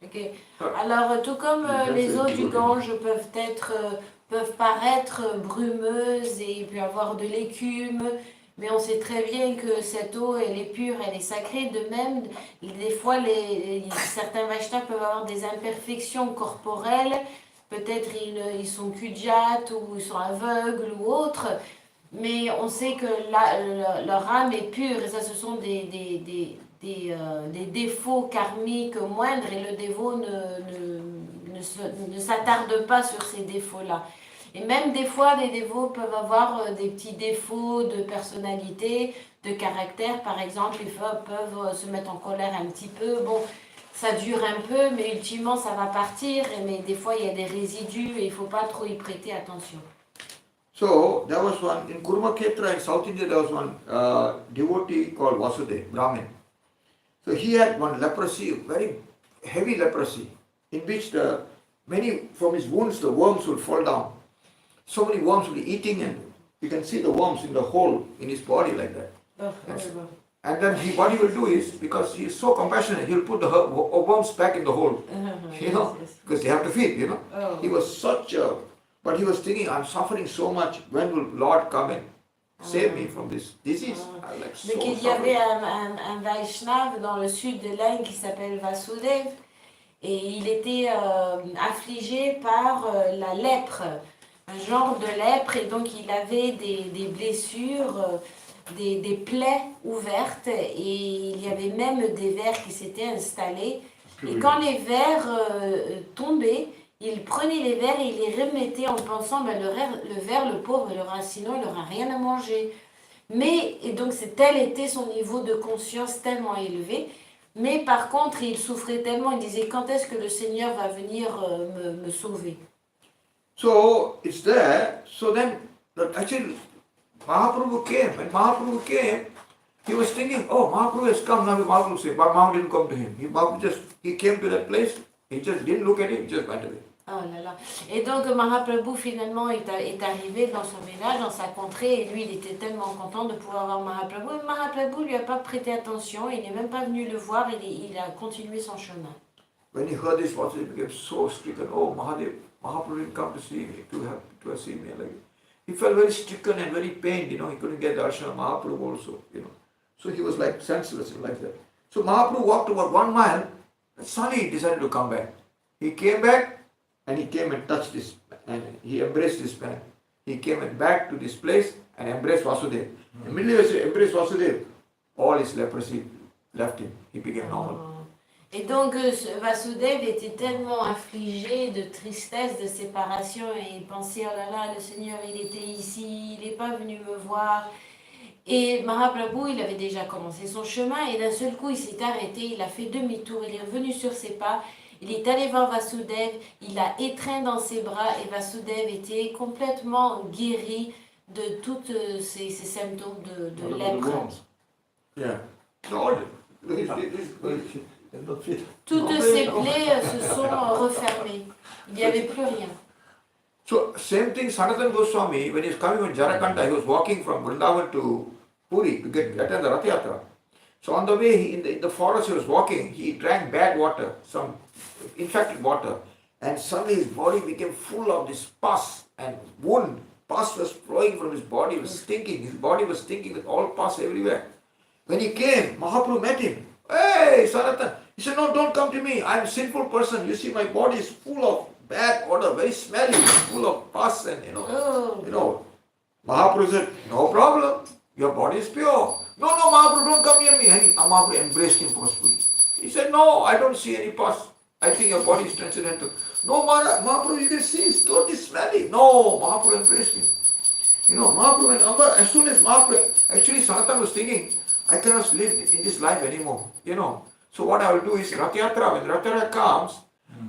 Ok. Alors, tout comme les eaux du Gange peuvent paraître brumeuses et il peut y avoir de l'écume, mais on sait très bien que cette eau, elle est pure, elle est sacrée. De même, des fois, certains Vaishnavas peuvent avoir des imperfections corporelles. Peut-être ils sont kudjat ou ils sont aveugles ou autres. Mais on sait que leur âme est pure et ça, ce sont des défauts karmiques moindres et le dévot ne s'attarde pas sur ces défauts-là. Et même des fois, les dévots peuvent avoir des petits défauts de personnalité, de caractère. Par exemple, ils peuvent se mettre en colère un petit peu. Bon, ça dure un peu, mais ultimement, ça va partir. Mais des fois, il y a des résidus et il ne faut pas trop y prêter attention. So, there was one, in Kurmakshetra in South India, there was one devotee called Vasudeva, Brahmin. So he had one leprosy, very heavy leprosy, in which from his wounds the worms would fall down. So many worms would be eating and you can see the worms in the hole in his body like that. And then what he will do is, because he is so compassionate, he will put the worms back in the hole, because they have to feed, He was but he was thinking, I'm suffering so much, when will Lord come and save me from this disease? Donc il y avait un Vaishnav dans le sud de l'Inde qui s'appelle Vasudeva et il était affligé par la lèpre, un genre de lèpre, et donc il avait des blessures, des plaies ouvertes et il y avait même des vers qui s'étaient installés. Et quand les vers tombaient, il prenait les vers et il les remettait en pensant le ver, le pauvre, sinon il n'aura rien à manger. Et donc tel était son niveau de conscience tellement élevé. Mais par contre, il souffrait tellement, il disait quand est-ce que le Seigneur va venir me sauver? So it's there. So then, actually, Mahaprabhu came. When Mahaprabhu came, he was thinking, oh, Mahaprabhu has come. Now Mahaprabhu said, but Mahaprabhu didn't come to him. He came to that place. He just didn't look at him. He just went away. Oh là là. Et donc Mahaprabhu finalement est arrivé dans son village, dans sa contrée, et lui il était tellement content de pouvoir voir Mahaprabhu. Et Mahaprabhu lui a pas prêté attention, il n'est même pas venu le voir, il a continué son chemin. When he heard this, he became so stricken. Oh, Mahaprabhu didn't come to see me, to see me. He felt very stricken and very pained, he couldn't get the darshan of Mahaprabhu also, So he was like senseless like that. So Mahaprabhu walked about 1 mile, and suddenly he decided to come back. He came back, and he came and touched this, and he embraced this man. He came back to this place and embraced Vasudeva. Immediately as he embraced Vasudeva, all his leprosy left him. He became normal. Et donc Vasudeva était tellement affligé de tristesse, de séparation, et il pensait, oh là là, le Seigneur il était ici, il n'est pas venu me voir. Et Mahaprabhu, il avait déjà commencé son chemin, et d'un seul coup il s'est arrêté, il a fait demi-tour, il est revenu sur ses pas. Il est allé voir Vasudeva, il l'a étreint dans ses bras et Vasudeva était complètement guéri de tous ces symptômes de lèpre. Toutes ces plaies se sont refermées. Il n'y avait plus rien. So, same thing, Sanatana Goswami, when he was coming from Jharkhand, he was walking from Vrindavan to Puri to attend the Rath Yatra. So on the way, in the forest he was walking, he drank bad water, some infected water, and suddenly his body became full of this pus and wound. Pus was flowing from his body, it was stinking. His body was stinking with all pus everywhere. When he came, Mahaprabhu met him. Hey, Sanatana. He said, no, don't come to me. I am a sinful person. You see, my body is full of bad odor, very smelly, full of pus and, Mahaprabhu said, no problem. Your body is pure. No, Mahaprabhu, don't come near me. And Mahaprabhu embraced him forcefully. He said, no, I don't see any pus. I think your body is transcendental. No, Mahaprabhu, you can see it's totally smelly. No, Mahaprabhu embraced him. Mahaprabhu and Ambar, as soon as Mahaprabhu, actually Sanatana was thinking, I cannot live in this life anymore, you know. So what I will do is Rath Yatra, when Rath Yatra comes,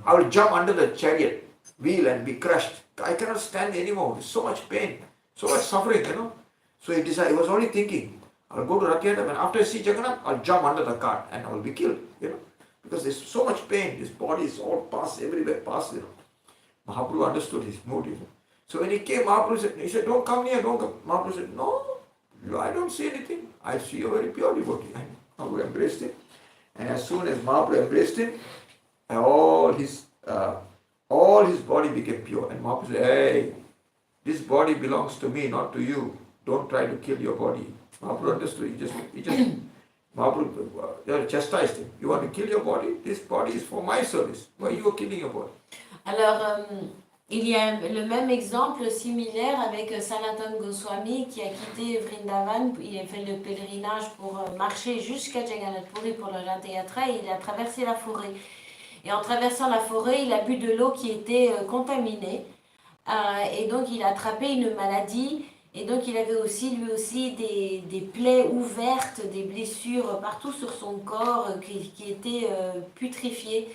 I will jump under the chariot wheel and be crushed. I cannot stand anymore. There's so much pain, so much suffering, you know. So he decided, he was only thinking, I'll go to Rath Yatra, and after I see Jagannath, I'll jump under the cart and I'll be killed, you know. Because there's so much pain, his body is all past, everywhere past, you know. Mahaprabhu understood his mood, you know. So when he came, Mahaprabhu said, don't come near, don't come. Mahaprabhu said, no, I don't see anything. I see a very pure devotee. And Mahaprabhu embraced him. And as soon as Mahaprabhu embraced him, all his body became pure. And Mahaprabhu said, hey, this body belongs to me, not to you. Don't try to kill your body. Mahaprabhu understood. He just Mahaprabhu chastised him. You want to kill your body? This body is for my service. Why you are killing your body? Alors, il y a le même exemple similaire avec Sanatana Goswami qui a quitté Vrindavan. Il a fait le pèlerinage pour marcher jusqu'à Jagannath Puri pour le Rath Yatra et il a traversé la forêt. Et en traversant la forêt, il a bu de l'eau qui était contaminée. Et donc, il a attrapé une maladie. Et donc, il avait aussi, lui aussi, des plaies ouvertes, des blessures partout sur son corps qui étaient putrifiées.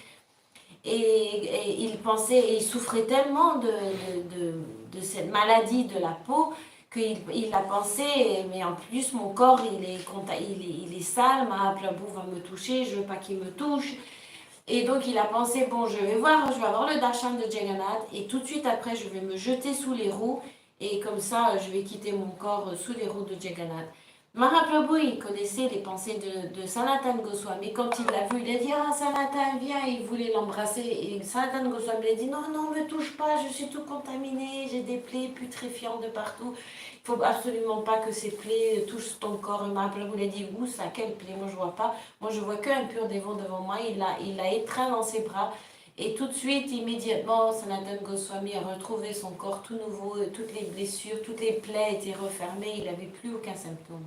Et il pensait, et il souffrait tellement de cette maladie de la peau qu'il a pensé, mais en plus mon corps il est sale, Mahaprabhu va me toucher, je veux pas qu'il me touche. Et donc il a pensé, bon je vais avoir le darshan de Jagannath et tout de suite après je vais me jeter sous les roues et comme ça je vais quitter mon corps sous les roues de Jagannath. Mahaprabhu, il connaissait les pensées de Sanatana Goswami. Quand il l'a vu, il a dit « Ah, Sanatana, viens !» Il voulait l'embrasser. Et Sanatana Goswami lui a dit « Non, non, ne me touche pas, je suis tout contaminé, j'ai des plaies putréfiantes de partout. Il ne faut absolument pas que ces plaies touchent ton corps. » Et Mahaprabhu lui a dit « Où ça, quelle plaie? Moi, je ne vois pas. Moi, je vois qu'un pur dévot devant moi. » Il l'a étreint dans ses bras. Et tout de suite, immédiatement, Sanatana Goswami a retrouvé son corps tout nouveau. Toutes les blessures, toutes les plaies étaient refermées. Il n'avait plus aucun symptôme.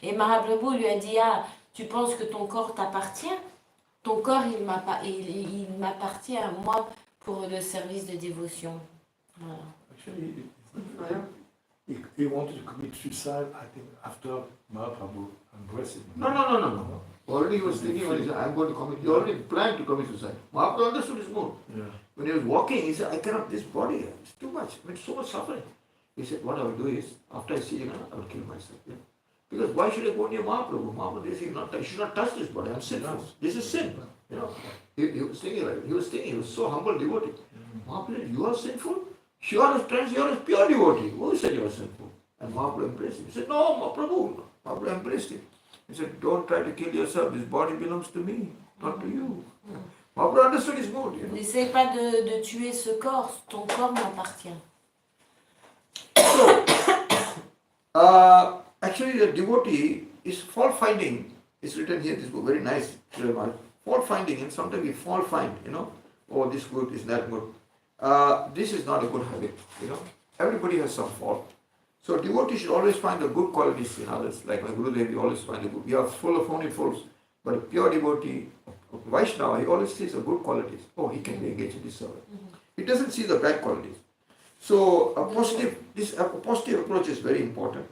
Et Mahaprabhu lui a dit, ah, tu penses que ton corps t'appartient? Ton corps, il m'appartient à moi pour le service de dévotion. Voilà. Actually, he wanted to commit suicide, I think, after Mahaprabhu embraced him. No. Already he was thinking, I'm going to commit. He already planned to commit suicide. Mahaprabhu understood his mood. Yeah. When he was walking, he said, I cannot, this body, it's too much, so much suffering. He said, what I will do is, after I see Jagannath, I will kill myself. Yeah. Because why should I go near Mahaprabhu? Mahaprabhu says, you should not touch this body, I'm sinful. This is sin. You know, he was thinking like, he was so humble devotee. Mahaprabhu said, you are sinful? You are a pure devotee. Who said you are sinful? And Mahaprabhu embraced him. He said, no, Mahaprabhu. Mahaprabhu embraced him. He said, don't try to kill yourself. This body belongs to me, not to you. Mahaprabhu understood his mood. You know? N'essaie pas de tuer ce corps. Ton corps m'appartient. So, actually, the devotee is fault finding. It's written here, this book, very nice. Fault finding, and sometimes we fault find, you know, oh, this good, is that good. This is not a good habit, you know. Everybody has some fault. So, devotee should always find the good qualities in others. Like my Gurudev, we always find the good. We are full of only faults. But a pure devotee, a Vaishnava, he always sees the good qualities. Oh, he can be engaged in this service. He doesn't see the bad qualities. So, a positive approach is very important.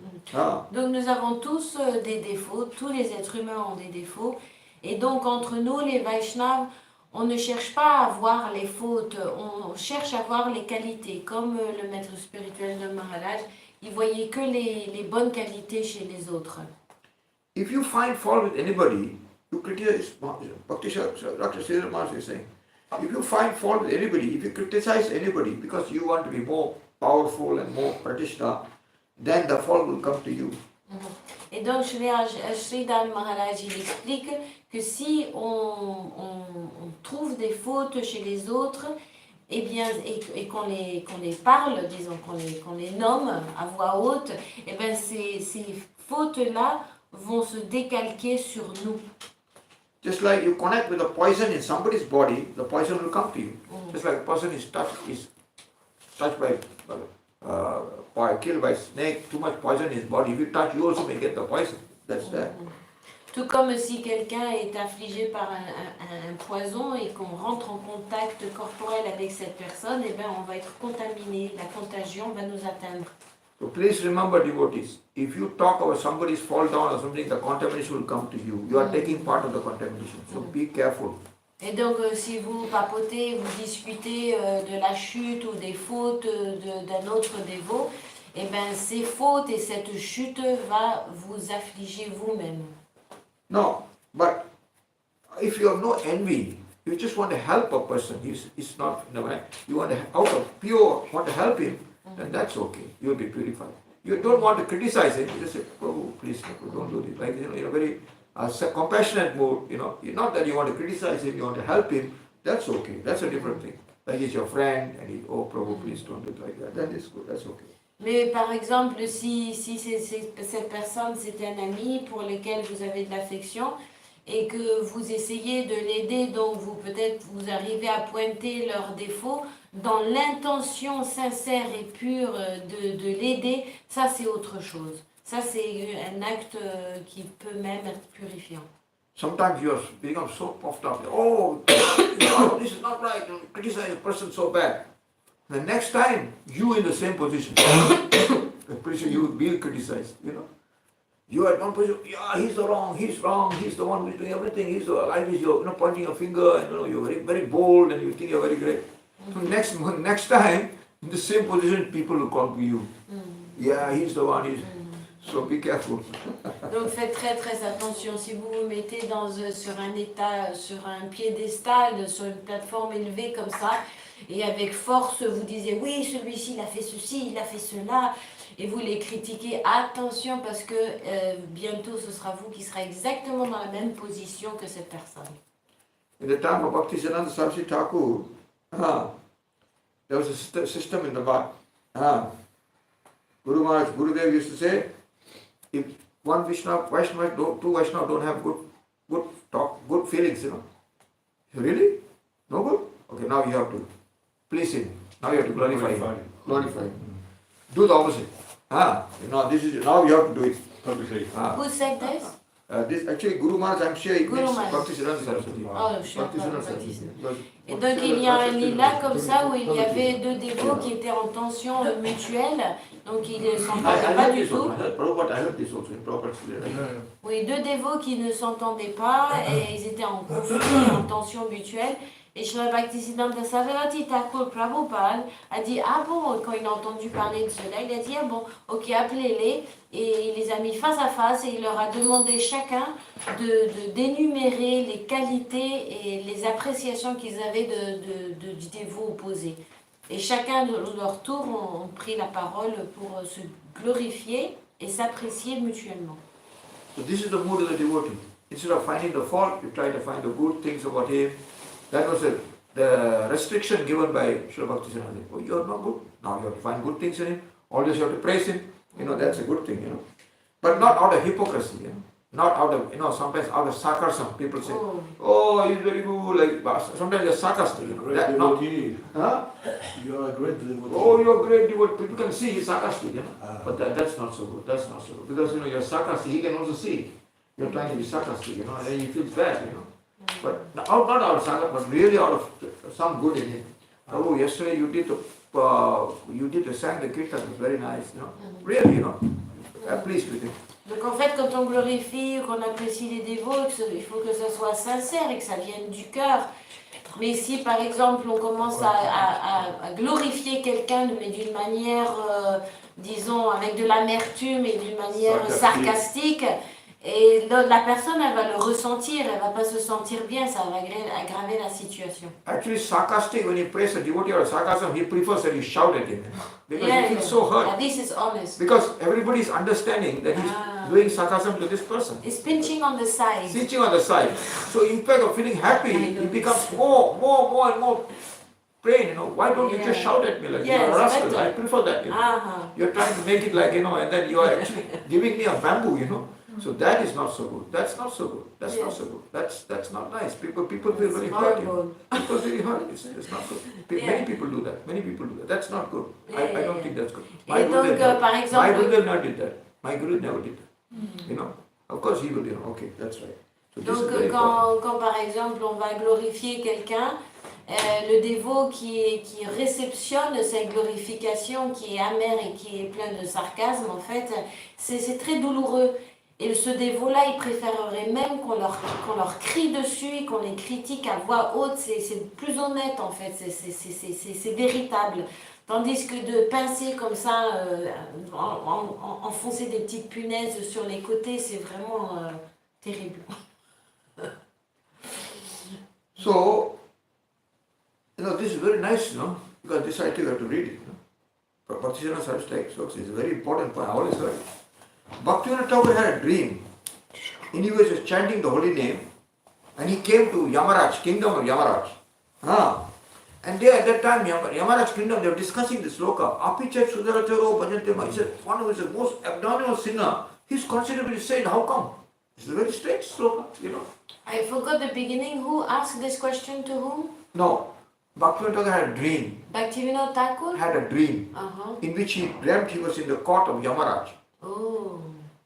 Donc nous avons tous des défauts, tous les êtres humains ont des défauts. Et donc entre nous, les Vaishnavas, on ne cherche pas à voir les fautes, on cherche à voir les qualités. Comme le maître spirituel de Maharaj, il voyait que les bonnes qualités chez les autres. If you find fault with anybody, you criticize, Bhakti Dr. Sridhar Maharaj is saying, if you find fault with anybody, if you criticize anybody because you want to be more powerful and more pratishta, then the fault will come to you. Et donc Sridhar Maharaj il explique que si on trouve des fautes chez les autres, et bien et qu'on les parle, disons qu'on les nomme à voix haute, et bien ces fautes-là vont se décalquer sur nous. Just like you connect with a poison in somebody's body, the poison will come to you. Just like a person is touched by killed by a snake, too much poison in his body. If you touch, you also may get the poison. That's that. Tout comme si quelqu'un est affligé par un poison et qu'on rentre en contact corporel avec cette personne, et ben on va être contaminé, la contagion va nous atteindre. So please remember, devotees, if you talk about somebody's fall down or something, the contamination will come to you. You are taking part of the contamination. So be careful. Et donc, si vous papotez, vous discutez de la chute ou des fautes d'un autre dévot, eh bien, ces fautes et cette chute va vous affliger vous-même. No, but if you have no envy, you just want to help a person, he's not, you want to, out of pure, want to help him, then that's okay, you'll be purified. You don't want to criticize him, you just say, oh, please, don't do this. Like, in a very compassionate mood, not that you want to criticize him, you want to help him, that's okay, that's a different thing. Like he's your friend, and he, oh, Prabhu, please don't do it like that, that is good, that's okay. Mais par exemple, si cette personne, c'est un ami pour lequel vous avez de l'affection et que vous essayez de l'aider, donc peut-être vous arrivez à pointer leurs défauts, dans l'intention sincère et pure de l'aider, ça c'est autre chose. Ça c'est un acte qui peut même être purifiant. Sometimes you become so puffed up, oh, this is not right, you criticize a person so bad. The next time, you in the same position, I'm pretty sure you will be criticized, You are at one position, yeah, he's wrong, he's the one who is doing everything, he's the life is you're pointing a finger, and you're very, very bold and you think you're very great. So next time, in the same position, people will come to you. Yeah, he's the one, so be careful. Donc faites très très attention, si vous vous mettez sur un état, sur un piédestal, sur une plateforme élevée comme ça, et avec force vous disiez oui, celui-ci il a fait ceci, il a fait cela, et vous les critiquez, attention parce que bientôt ce sera vous qui serez exactement dans la même position que cette personne. In the time of Bhakti Siddhanta Saraswati Thakur, there was a system in the Bhat. Guru Maharaj, Gurudev used to say, if one Vaishnava, two Vaishnava don't have good talk, good feelings, Really? No good? Okay, now you have to please him. Now you have to glorify him. Glorify him. Do the opposite. This is now you have to do it. Publicly. Who said this? This actually Guru Maharaj, I'm sure it Guru means Maharaj. Bhakti Siddhanta Saraswati. Oh, je suis Bhakti pas Siddhanta baptiste. Saraswati. Et donc il y a un lila comme ça où il y avait deux dévots qui étaient en tension mutuelle, donc ils ne s'entendaient pas du tout. I heard this also in Prabhupada's letter. Oui, deux dévots qui ne s'entendaient pas et ils étaient en conflit, en tension mutuelle. Et Srila Bhaktisiddhanta Saraswati Thakur Prabhupada a dit ah bon, quand il a entendu parler de cela, il a dit ah bon, ok, appelez-les. Et il les a mis face à face et il leur a demandé chacun d'énumérer les qualités et les appréciations qu'ils avaient du dévot opposé. Et chacun de leur tour ont pris la parole pour se glorifier et s'apprécier mutuellement. So this is the mood of the devotee. Instead of finding the fault, you try to find the good things about him. That was the restriction given by Srila Bhakti Siddhanta. Oh, you are not good. Now you have to find good things in him. Always you have to praise him. That's a good thing, But not out of hypocrisy, Not out of, sometimes out of sarcasm. People say, oh, he's very good. Like, sometimes they're sarcastic, Great devotee. Huh? You are a great devotee. Oh, you're a great devotee. People can see he's sarcastic, But that's not so good. That's not so good. Because, you're sarcastic, he can also see. You're trying to be sarcastic, and he feels bad, But not out of sarcasm, but really out of some good in him. Oh, yesterday you did sang the kirtan, it was very nice, Really, I'm pleased with it. Donc en fait, quand on glorifie, qu'on apprécie les dévots, il faut que ça soit sincère et que ça vienne du cœur. Mais si par exemple on commence à glorifier quelqu'un, mais d'une manière, disons, avec de l'amertume et d'une manière sarcastique, et la personne, elle va le ressentir, elle va pas se sentir bien, ça va aggraver la situation. Actually, sarcastic, when he prays a devotee or sarcasm, he prefers that you shout at him. Because he feels so hurt. Yeah, this is honest. Because everybody is understanding that he's doing sarcasm to this person. It's pinching on the side. Pinching on the side. So instead of feeling happy, he becomes more and more pain, Why don't you just shout at me like you're a rascal? I prefer that, You're trying to make it like, and then you are actually giving me a bamboo, So that is not so good. That's not so good. That's not so good. That's not nice. People feel very hurt. People feel hurt. It's not good. Many people do that. That's not good. I don't think that's good. My Guru never did that. My Guru never did that. Of course he will. Okay, that's right. So donc quand par exemple on va glorifier quelqu'un, le dévot qui réceptionne cette glorification, qui est amère et qui est plein de sarcasme, en fait, c'est très douloureux. Et ce dévot-là, il préférerait même qu'on leur crie dessus et qu'on les critique à voix haute. C'est plus honnête, en fait, c'est véritable. Tandis que de pincer comme ça, enfoncer des petites punaises sur les côtés, c'est vraiment terrible. So, this is very nice, because this I think you have to read it. Practitioner such text, so it's a very important point. I always heard it. Bhaktivinoda Thakur had a dream. And he was just chanting the holy name, and he came to Yamaraj, kingdom of Yamaraj. And there at that time, Yamaraj kingdom, they were discussing this sloka. Apichat Sudaracharo Bhajantema. He said, one who is the most abdominal sinner, he's considered to be saint. How come? It's a very strange sloka, I forgot the beginning. Who asked this question to whom? No, Bhaktivinoda Thakur had a dream. Bhaktivinoda Thakur? Had a dream in which he dreamt he was in the court of Yamaraj. Oh.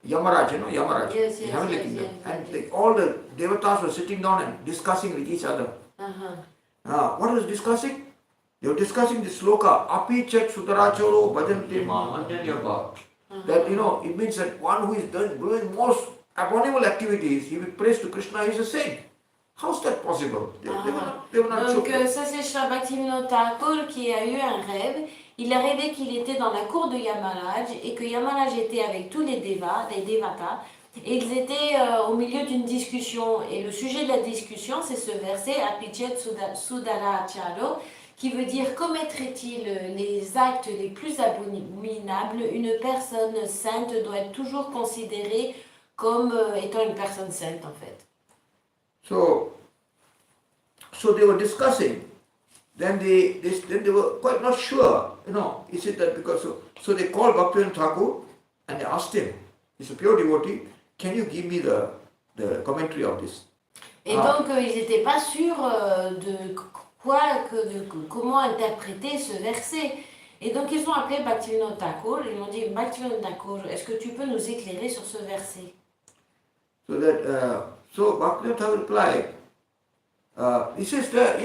Yamaraj, Yamaraj, Yes, the heavenly kingdom. yes. And all the devatas were sitting down and discussing with each other. What was discussing? They were discussing this sloka, Api chet sudaracharo bhajante mam anyanyabha. That, it means that one who is doing most abominable activities, he will praise to Krishna, he is a saint. How is that possible? They were not Donc sure. ça c'est Shri Bhaktivinoda Thakur qui a eu un rêve. Il a rêvé qu'il était dans la cour de Yamaraj et que Yamaraj était avec tous les devas, les devatas, et ils étaient au milieu d'une discussion. Et le sujet de la discussion, c'est ce verset Apichet Sudaracharo, qui veut dire commettrait-il les actes les plus abominables. Une personne sainte doit être toujours considérée comme étant une personne sainte en fait. So they were discussing. Then they were quite not sure, is it that because so they called Bhaktivinoda Thakur and they asked him, he's a pure devotee, can you give me the commentary of this? Et donc ils n'étaient pas sûrs de comment interpréter ce verset. Et donc ils ont appelé Bhaktivinoda Thakur, ils ont dit Bhaktivinoda Thakur, est-ce que tu peux nous éclairer sur ce verset? So Bhaktivinoda Thakur replied, he says that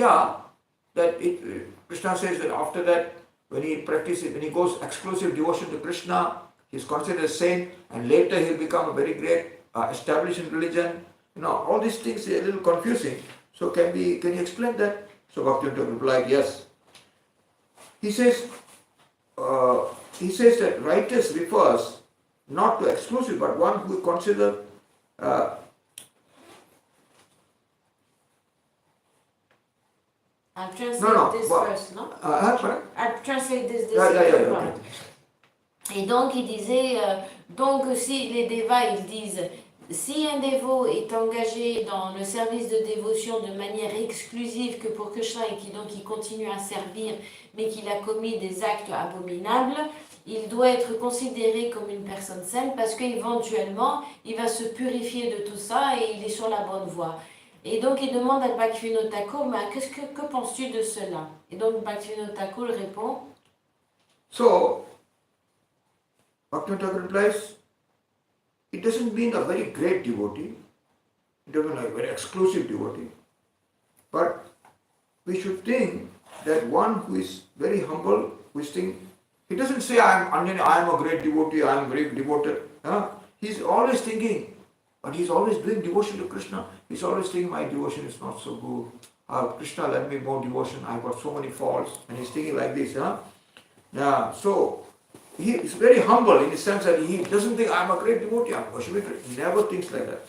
Krishna says that after that, when he goes exclusive devotion to Krishna, he is considered a saint, and later he will become a very great established in religion. All these things are a little confusing. So can you explain that? So Bhaktivinoda Thakur replied, yes. He says that righteous refers not to exclusive, but one who consider I'll translate this first, no? I'll translate this. Okay. Et donc il disait, donc si les devas ils disent, si un dévot est engagé dans le service de dévotion de manière exclusive que pour Krishna et il continue à servir, mais qu'il a commis des actes abominables, il doit être considéré comme une personne sainte parce qu'éventuellement il va se purifier de tout ça et il est sur la bonne voie. Et donc il demande à Bhaktivinoda Thakur, mais que penses-tu de cela? Et donc Bhaktivinoda Thakur répond. So, Bhaktivinoda Thakur replies, it doesn't mean a very great devotee, it doesn't mean a very exclusive devotee, but we should think that one who is very humble, who is thinking, he doesn't say I am a great devotee, I am very devoted. He's always thinking, but he's always doing devotion to Krishna. He's always thinking my devotion is not so good. Krishna, let me more devotion. I've got so many faults. And he's thinking like this. So he is very humble in the sense that he doesn't think I'm a great devotee, I'm worshiping Krishna. He never thinks like that.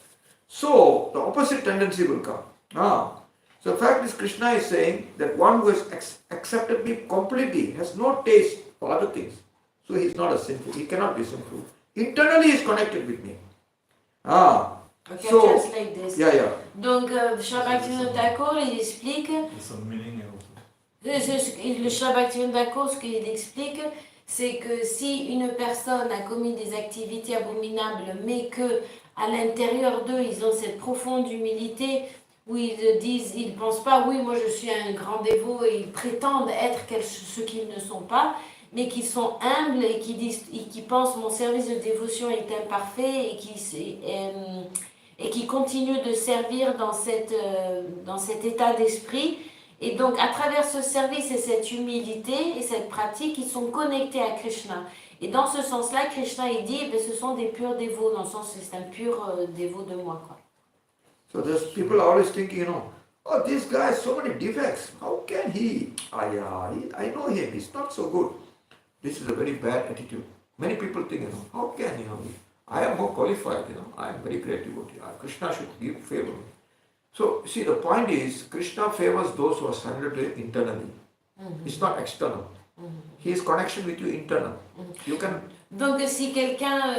So the opposite tendency will come. So the fact is, Krishna is saying that one who has accepted me completely has no taste for other things. So he is not a sinful. He cannot be sinful. Internally he is connected with me. Okay, so, I'll translate this. Yeah. Donc, Shri Bhaktivinoda Thakur, il explique. Le Shri Bhaktivinoda Thakur, ce qu'il explique, c'est que si une personne a commis des activités abominables, mais que à l'intérieur d'eux, ils ont cette profonde humilité, où ils pensent pas, oui, moi je suis un grand dévot, et ils prétendent être ce qu'ils ne sont pas, mais qui sont humbles et qui pensent mon service de dévotion est imparfait et qui continuent de servir dans cet état d'esprit, Et donc, à travers ce service et cette humilité et cette pratique, ils sont connectés à Krishna. Et dans ce sens-là, Krishna, il dit, eh bien, ce sont des purs dévots, dans le sens que c'est un pur dévot de moi, quoi. So there's people are always thinking, oh, this guy has so many defects. How can he? I know him. He's not so good. This is a very bad attitude. Many people think, how can I am more qualified. I am very great devotee. Krishna should give favor. So see, the point is, Krishna favors those who are surrendered to him internally. It's not external. His connection with you internal. You can. Donc si quelqu'un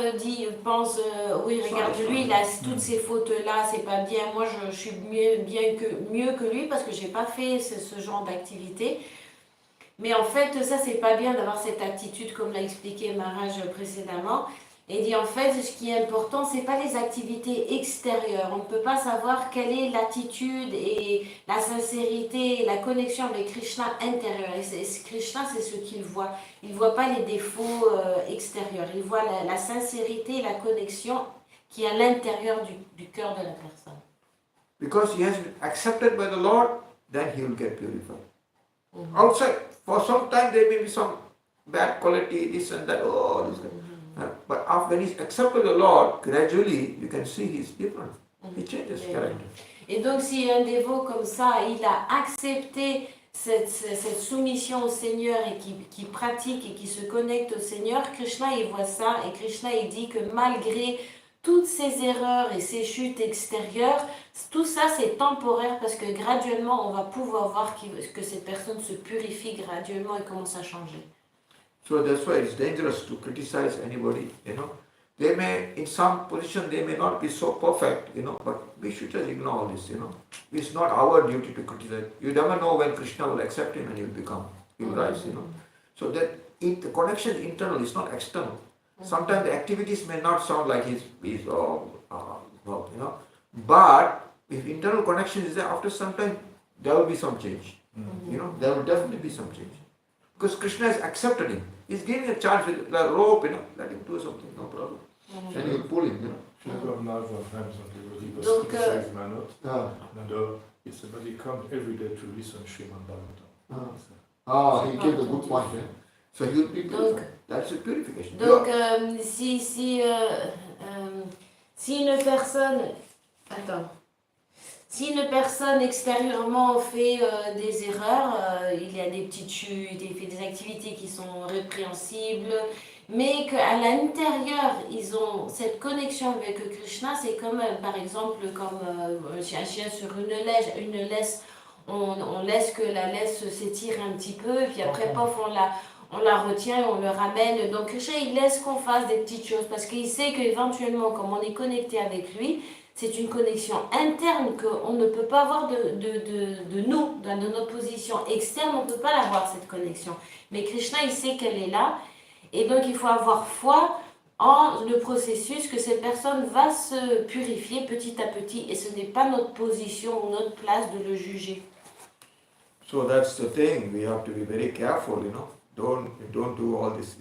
pense, oui, regarde, lui, il a toutes ces fautes-là, c'est pas bien, moi je suis mieux que lui parce que j'ai pas fait ce genre d'activité. Mais en fait, ça c'est pas bien d'avoir cette attitude, comme l'a expliqué Maharaj précédemment. Et dit en fait, ce qui est important, c'est pas les activités extérieures. On ne peut pas savoir quelle est l'attitude et la sincérité et la connexion avec Krishna intérieur. Et Krishna, c'est ce qu'il voit. Il ne voit pas les défauts extérieurs. Il voit la sincérité et la connexion qui est à l'intérieur du cœur de la personne. Because he has been accepted by the Lord, then he will get purified. Outside, for some time there may be some bad quality, this and that, this and that. But when he's accepted the Lord, gradually you can see he's different. He changes character. Et donc si un dévot comme ça, il a accepté cette soumission au Seigneur et qui pratique et qui se connecte au Seigneur, Krishna il voit ça et Krishna il dit que malgré toutes ces erreurs et ces chutes extérieures, tout ça c'est temporaire parce que graduellement on va pouvoir voir que cette personne se purifie graduellement et commence à changer. So that's why it's dangerous to criticize anybody, They may, in some position, they may not be so perfect, but we should just ignore all this, It's not our duty to criticize. You never know when Krishna will accept him and he'll rise, So that the connection is internal, it's not external. Sometimes the activities may not sound like he's but if internal connection is there, after some time, there will be some change. There will definitely be some change. Because Krishna has accepted him. He's giving a chance with a rope, let him do something, no problem. And he will pull him, Comme là, je vois frère, somebody was Donc, criticized Manot, and if somebody comes every day to listen to Srimad Bhagavatam. He gave a good point. So he will be purified. That's a purification. Donc, si une personne... Attends. Si une personne extérieurement fait des erreurs, il y a des petites chutes, il fait des activités qui sont répréhensibles, mais qu'à l'intérieur, ils ont cette connexion avec Krishna, c'est comme, par exemple, comme un chien sur une laisse, on laisse que la laisse s'étire un petit peu, et puis après, pof, on la retient, on le ramène. Donc Krishna, il laisse qu'on fasse des petites choses, parce qu'il sait qu'éventuellement, comme on est connecté avec lui, c'est une connexion interne qu'on ne peut pas avoir de nous, de notre position externe, on ne peut pas l'avoir cette connexion. Mais Krishna, il sait qu'elle est là, et donc il faut avoir foi en le processus que cette personne va se purifier petit à petit, et ce n'est pas notre position ou notre place de le juger. So that's the thing, we have to be very careful, Don't do all this,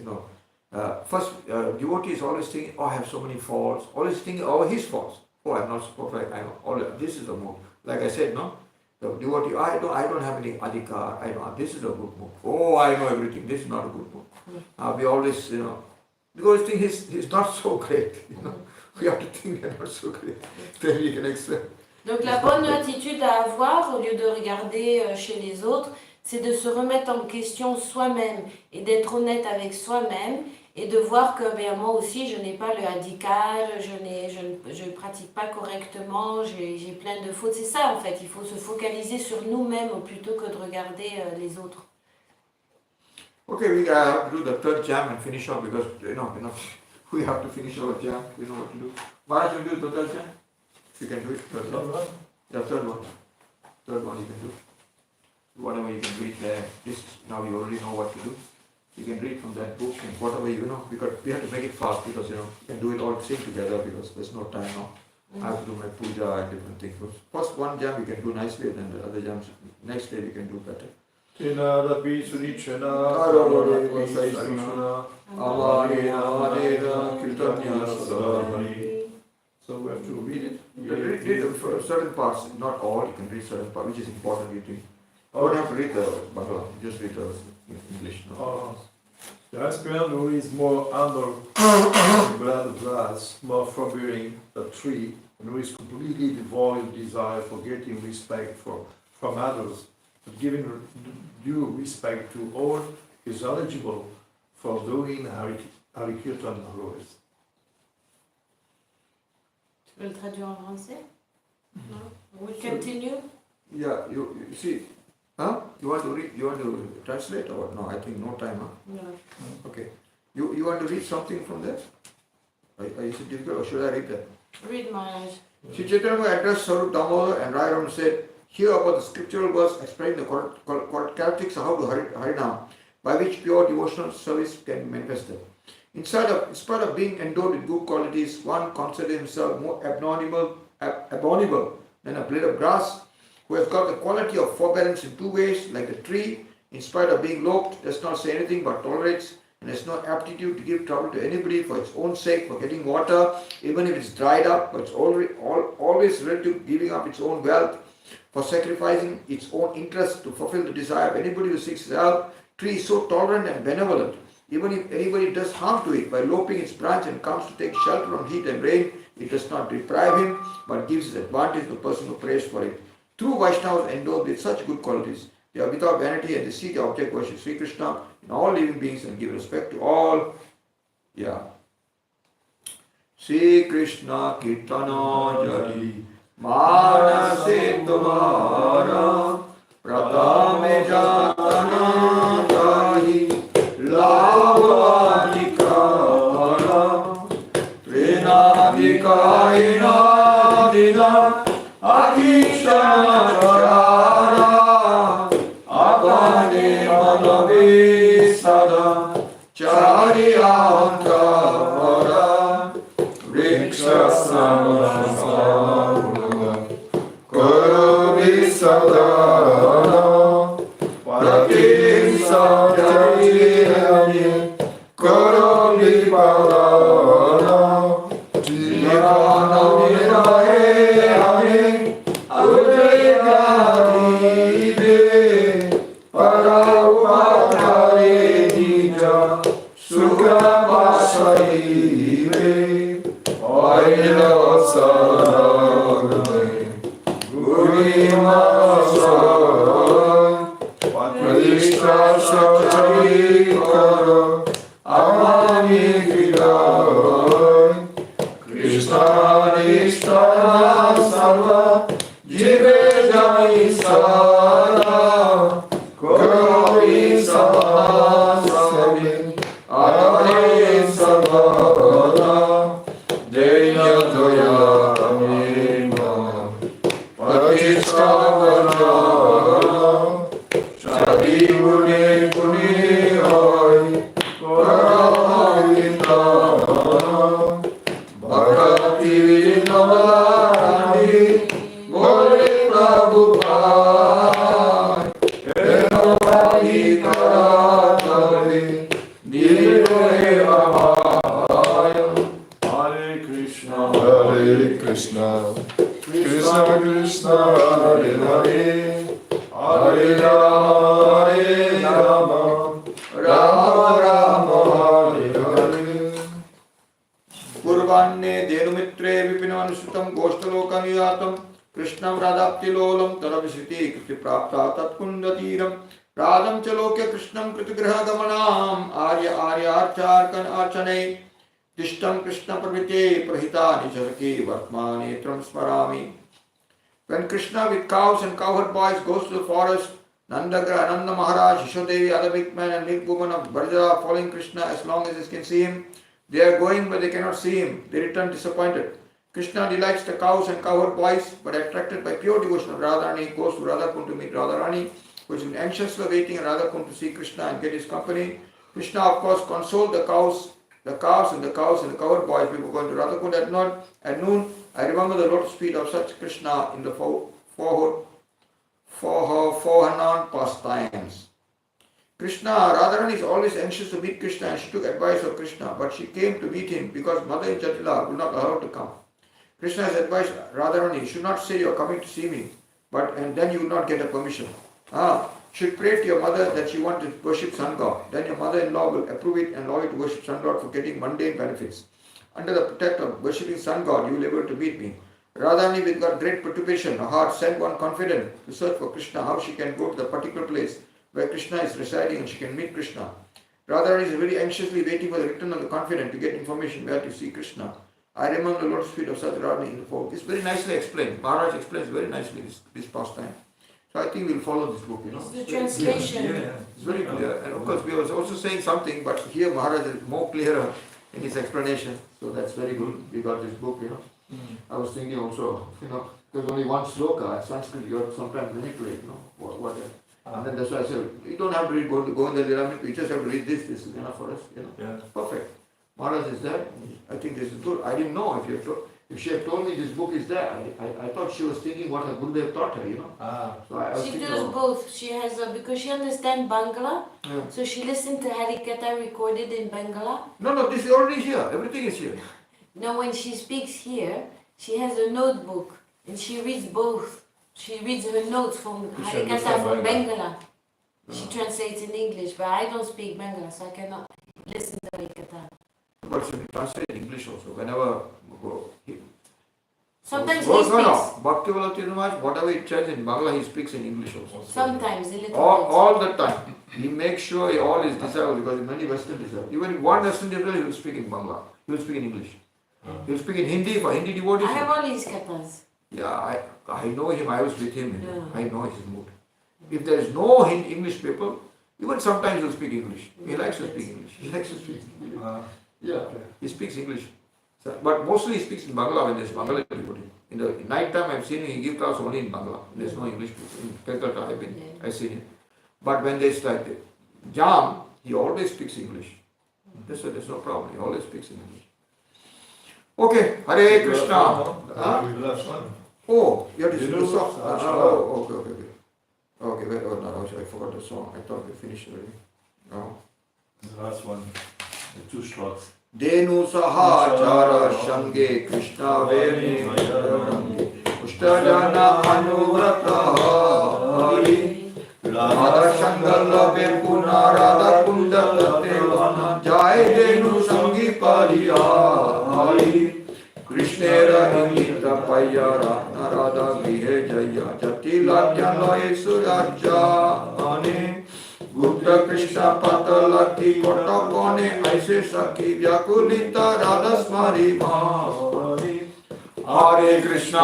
First, devotee is always thinking, I have so many faults, always thinking, his faults. I'm not so perfect. This is a move. Like I said, the devotee, I don't have any adhikar. This is a good move. I know everything. This is not a good move. We always, because think he's not so great. We have to think they're not so great. Then we can accept. Donc la bonne attitude à avoir, au lieu de regarder chez les autres, c'est de se remettre en question soi-même et d'être honnête avec soi-même. Et de voir que moi aussi, je n'ai pas le handicap, je ne pratique pas correctement, j'ai plein de fautes. C'est ça en fait, il faut se focaliser sur nous-mêmes plutôt que de regarder les autres. Okay, we have to do the third jam and finish off because, we have to finish our jam, we know what to do. Maharaj, will you do the third jam? You can do it, third one. The third one. Third one you can do. Whatever you can read there, now you already know what to do. You can read from that book and whatever because we have to make it fast because you can do it all same together because there's no time now. I have to do my puja and different things. First one jam we can do nicely and then the other jams next day we can do better. Tinadapi Sunichana So we have to read it. You can read for certain parts, not all, you can read certain parts, which is important you think. don't have to read the Bangla, just read the English. No? The aspirant who is more humble than blood of glass, more forbearing than tree, and who is completely devoid of desire for getting respect from others, but giving due respect to all, is eligible for doing Harikirtan always. Tu veux le traduire en français? No. We continue. Yeah, you see, huh? You want to read? You want to translate or no? I think no time, huh? No. Okay. You want to read something from there? Is it difficult or should I read that? Read Maharaj. Sri Chaitanya addressed Sarup Damodar and Rai said, "Hear about the scriptural verse explaining the characteristics of how to Harinam, by which pure devotional service can be manifested. In spite of being endowed with good qualities, one considers himself more abominable than a blade of grass, who has got the quality of forbearance in two ways, like a tree, in spite of being loped, does not say anything but tolerates, and has no aptitude to give trouble to anybody for its own sake, for getting water, even if it's dried up, but it's always ready to giving up its own wealth, for sacrificing its own interest to fulfill the desire of anybody who seeks help. Tree is so tolerant and benevolent, even if anybody does harm to it by loping its branch and comes to take shelter from heat and rain, it does not deprive him, but gives his advantage to the person who prays for it. True Vaishnavas endowed with such good qualities, they are without vanity and they seek object worship Sri Krishna in all living beings and give respect to all. Yeah. Sri Krishna Kirtana Jari Manase Tumara Pratame Jatana Jari Lavadikara Trinadikaina Dina Akishachara Apane Manavi Sada Charyankara Riksha Samasa Kuruvi Sadana Pratim Sajayani Kuruvi Palana Jivana Virahe Udrigadive Paraupadare Nija Sukapasaive Vairasaragame Gurimasara Pradishta Sachaikara Amani Vidai Krishna Nishtana Sarva Jive Jai Sara Kori Sahasavi Adare Savara Deya Doya Amina Patishta Vajana Shadi Gune Gune Hai Koravita Bhakti Vinodani Bole Prabhupada Enovadi Karatari Nire Amaya Hare Krishna Krishna Krishna Krishna Hare Hare Hare Rama Rama Rama Hare Hare Purvanne Denumitre Vipinanusutam Goshtalokanyatam Krishnam Radaptilolam Taravisiti Kriti Prapta Tatkundatiram Radam Chaloke Krishnam Kritigraha Gamanam Arya Archarkan Archane Tishtam Krishna Pravite Prahita Nisharaki Vartmani Tram Smarami. When Krishna with cows and cowherd boys goes to the forest, Nanda Maharaj, Yashodevi, other big men and big women of Brajara following Krishna as long as they can see him. They are going but they cannot see him. They return disappointed. Krishna delights the cows and cowherd boys, but attracted by pure devotion of Radharani, goes to Radhakund to meet Radharani, who has been anxiously waiting in Radhakund to see Krishna and get his company. Krishna, of course, consoled the cows and the cowherd boys before going to Radhakund at noon. I remember the lotus feet of such Krishna in the for her Hanan pastimes. Krishna, Radharani is always anxious to meet Krishna and she took advice of Krishna, but she came to meet him because Mother in Jatila would not allow her to come. Krishna has advised Radharani, you should not say you are coming to see me, and then you will not get a permission. Should pray to your mother that she wants to worship sun god. Then your mother-in-law will approve it and allow you to worship sun god for getting mundane benefits. Under the pretext of worshipping sun god, you will be able to meet me. Radhani, with got great perturbation, her heart sent one confident to search for Krishna, how she can go to the particular place where Krishna is residing and she can meet Krishna. Radharani is very anxiously waiting for the return of the confident to get information where to see Krishna. I remember the lotus feet of Radharani in the folk. It's very nicely explained. Maharaj explains very nicely this pastime. So I think we'll follow this book, It's the translation. Yeah. It's very clear. And of course we were also saying something, but here Maharaj is more clearer in his explanation. So that's very good. We got this book, I was thinking also, there's only one sloka, Sanskrit, you have to sometimes manipulate, what and then that's why I said, you don't have to read Govinda Lilamrita, you just have to read this is enough for us, Yeah. Perfect. Maharaj is there. I think this is good. I didn't know if she had told me this book is there. I thought she was thinking what her Gurudev taught her, So I was She thinking, does both. She has because she understands Bangla, so she listened to Harikatha recorded in Bangla. No, this is already here. Everything is here. Now when she speaks here, she has a notebook and she reads both. She reads her notes from She Harikatha understands from Bangla. Bangla. She translates in English, but I don't speak Bangla, so I cannot listen to Harikatha. But she translate in English also. Whenever Sometimes he speaks. No. Bhakti whatever he says in Bangla, he speaks in English also. Sometimes a little bit. All the time. He makes sure all his disciples, because many Western disciples, even if one Western disciple, he will speak in Bangla. He will speak in English. He will speak in Hindi for Hindi devotees. I have all his kathas. Yeah, I know him, I was with him, I know his mood. If there is no English people, even sometimes he'll speak English. He likes to speak English. He likes to speak English. He speaks English. But mostly he speaks in Bangla when there's Bangla devotee. In the night time I've seen him, he gives class only in Bangla. There's no English people. In Calcutta I've seen him. But when there's like jam, he always speaks English. That's why there's no problem. He always speaks in English. Okay, Hare Krishna. The last one. Oh, you have to sing the You know, song. Okay. Okay, wait, no, I forgot the song. I thought we finished already. No. The last one. The two strokes. Denu sahachara shange Krishna veni Ustajana anuvrata hari Radha Shangala Verpuna Radha Kundala Devana Jai Denu Sangi Pariya Hari Krishnera Imita Payara Narada Grihe Jaya Jati Latyanoye Suraja Ani Gupta Krishna Patalaki Kotakone Aise Saki Vyakulita Radha Smari Mahari Hare Krishna,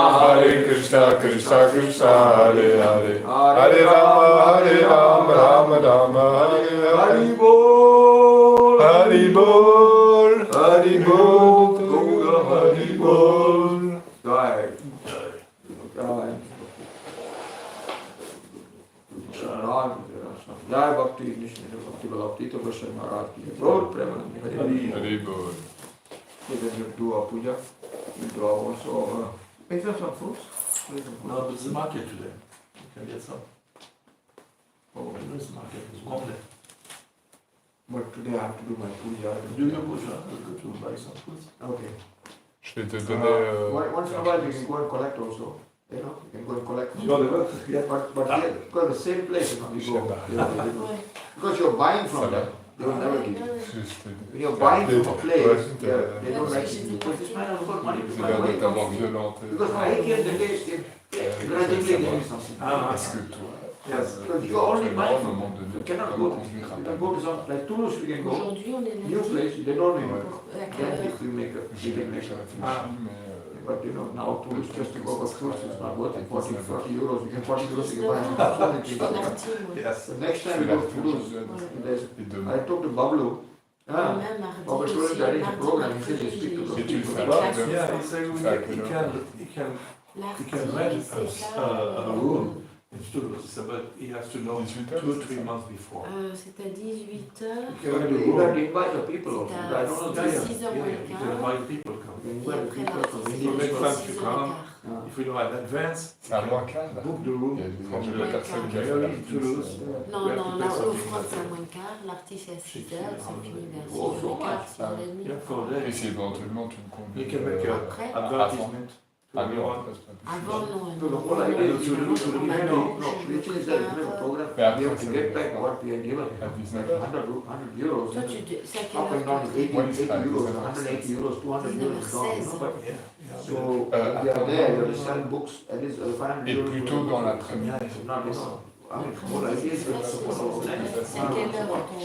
Krishna Krishna Hare Hare Hare Rama Rama Hare Hari Bol Hari Bol Hari Bol Gaura Hari Bol Jai Jai Bhakti Bhakti Bhakti to Goswami Maharaj ki Gaur Premanandi Hari Hari Bol. So then you do our puja, you do also is there some fruits? No, but it's the market today. You can get some. Oh, There's the market. It's Monday. but today I have to do my puja. Do your puja. Go to buy some fruits. Okay. Je vais te donner. Once in a while you can go and collect also. You can go and collect. Tu vas les voir? Yeah, but here, because the same place, you Je sais go. pas. Ouais. Because you're buying from them, they will never give you. When you're buying from a place, they don't like you. But this man has got money to C'est buy. l'air Why de you t'avoir don't? violenté. Because I came the day, they gradually give you something. Parce que toi, Yes, because you are only à buying un from moment them. donné, You cannot tu go. dois conduire You un can go to some, like Toulouse, you can go. Aujourd'hui, on est New lundi. place, they don't make Ouais. À quelle Then heure? if you make a, you can make a. mais. But now Toulouse just to go for fruits is not worth it. 40 euros, you can 40 euros, you can buy so many things. Marty, moi. Yes. The next time Fais you la go to Toulouse, there's, Et demain. I talked to Bablu. Même mardi But we told him aussi, to arrange a mardi, program, he said mercredi, he speak to j'ai- Et tu le fais Well, à quelle heure? yeah, he said he can rent us a room in Toulouse. He said, but he has to know 18 heures, 2 or c'est 3 ça? months before. C'est à 18h. You have to invite the people also. I don't know. Yeah, yeah. You 6 heures moins le You quart. can invite people come. can Et invite the après people from l'artiste, India. make c'est plans 6 to heures et come. quart. If you know in advance, C'est à moins 15 là. book the room. Il y a from des the personnes qui a fait Very l'artiste. Toulouse. Non, We have non, to là, pay au something front, like c'est à that. moins le quart. L'artiste, c'est à 6 heures. Ça finit vers 6 Oh, so heures et quart, much. 6 heures et demie. Yeah, for Et days. si éventuellement tu me You conduis. can make Après. a advertisement Ah non, Avant, non. So the whole idea is to remember, the thing is that remember program, Mais après, we have to ça get veut back dire what we are given, à 19 like heures. 100 euros. Toi, c'est à quelle Up and heure down is 80, Moi, il sera 80 euros, 19h16. 180 euros, 200 euros is gone, you know, but Yeah, yeah. so if you are there, you have to sell books, at least 500 Et euros. plutôt dans l'après-midi. Not, you know, I mean, the whole idea is to follow C'est à quelle heure ton...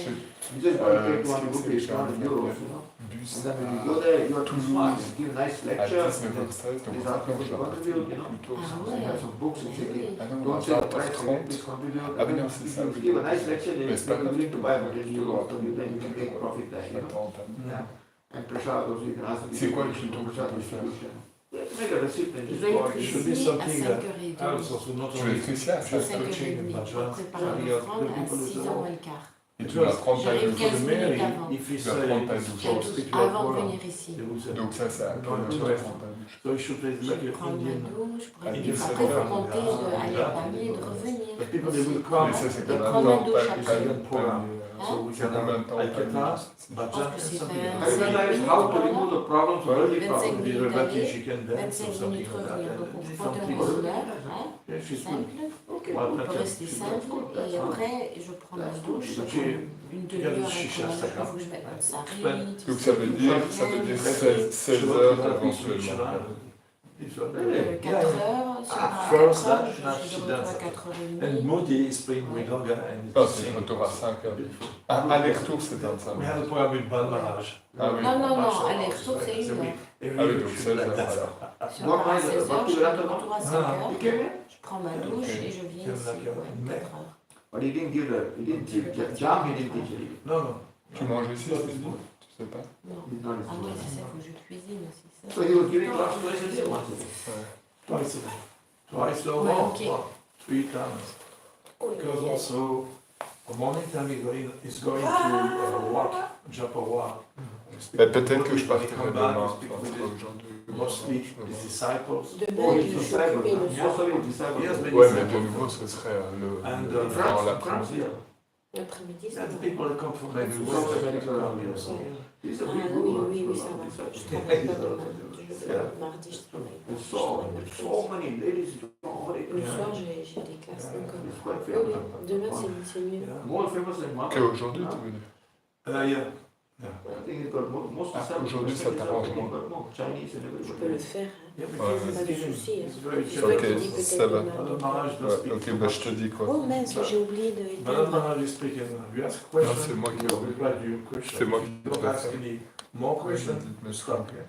You just want to take 200 books, it's 200 euros, you know. Bus And then when you go there, you are too smart, you give a nice à lecture, and then 19h16, donc these on are peut people to contribute, you know. plutôt Ah ça. ouais. You have some books and say, Ah non, don't say the price, 20h30. please contribute. Ah oui, And non, then c'est if ça, you oui. give a nice lecture, then Mais c'est pas people will need to buy a book, then you grave. then you can take profit there, you know. Attends, t'as- Yeah. And Prashad also, you can ask the C'est quoi le people, plus tôt que Prashad tu peux faire? distribution. Make a receipt and Je just vais go être out. It should be ici à something 5h30. else also, not Tu veux only être ici à just 5h30. coaching in On Bhajan. prépare Yeah. l'offrande à Yeah. 6h moins le quart. Et tu vas prendre ta J'arrive douche. 15 For the minutes Mary, avant. if he Tu vas prendre ta says, douche. La so douche speak to avant de Apollo, venir ici. they will say, Donc ça, c'est à Non, quelle heure tu non, vas non. prendre ta douche? so you should play like Je an prends ma Indian. douche, Ah, après il il faut faut compter d'aller à Paris et de revenir. But people, they will come. Mais ça, c'est Et combien de prendre ma temps? douche T'as- après. t'as- programme. t'as- So we C'est can combien de temps? I can t'as- ask Bhajan Je pense que c'est something vingt- I realize how to remove the problems, early 25 problems. Be minutes Rebati, aller, she can dance or 25 something minutes like that. revenir. Donc on And prend some un people- heure, hein, Yeah, she's good. simple. Okay. Well, On that peut can- rester she's simple that's et fine. après je prends ma douche, But je she- prends une demi-heure à chicha, prendre, ça il faut que je mette mon sari. Donc ça veut dire 16 heures éventuellement. It's all- 4 Yeah, yeah. heures, si on Ah, part à first 4 heures, that, je that suis she de retour does. à 4h30. And Modi is playing Mridanga and Ah, it's c'est singing. retour à 5 heures. Ah, aller-retour, c'est 25 We had a minutes. program with Bal Maharaj. Ah oui. Non, non, non, So- aller-retour c'est so une we- heure. every Ah oui, year donc we 16 should like heures that. alors. Si on part à 16h, je suis de retour à 5h, You came in? je prends ma douche et je viens ici, ouais, 4 heures. But he didn't give he didn't teach jam, he didn't teach it. No, no. Tu manges ici, c'est bon? Tu sais pas? Non. He's not Ah oui, his c'est ça, il faut que je cuisine aussi. Ça. So he was giving class twice a day, once a day. Twice a day. Twice or Ouais, more, ok. or 3 times. Because also, the morning time he's going to walk, jump a walk. Peut-être que je partirai Come demain. back, Enfin, speak with aujourd'hui. mostly his disciples. Demain, je suis occupée le soir. Most of his disciples. Yes, but Ouais, mais de nouveau, ce serait And, le France, dans France, l'après-midi. yeah. L'après-midi, c'est And the bon. people that come from Like, the South west, America, come yeah. here, so- He's a Ah big oui, guru. oui, oui, ça va. Je travaille pas demain. Mardi, je travaille pas. There's Je so, travaille so many ladies. Le soir, j'ai des classes encore. It's quite Oui, famous. oui, demain, c'est mieux. Yeah. More famous than Mama. Qu'aujourd'hui, tu veux dire? Yeah. I think he's got most Ah, disciples. aujourd'hui, ça t'arrange moins. Chinese and Je everybody. peux le faire. Hein. Yeah, Ouais. because Pas de it's souci. Hein. it's very C'est Ok, toi qui dis peut-être ça va. demain. Bala Maharaj does Ouais, speak ok, to bah je te dis quoi. Oh mince, j'ai oublié de Bala éteindre. Maharaj is speaking. You ask a Non, question, c'est moi qui he will reply to your question. C'est moi If qui you don't ask any more questions, me stop here.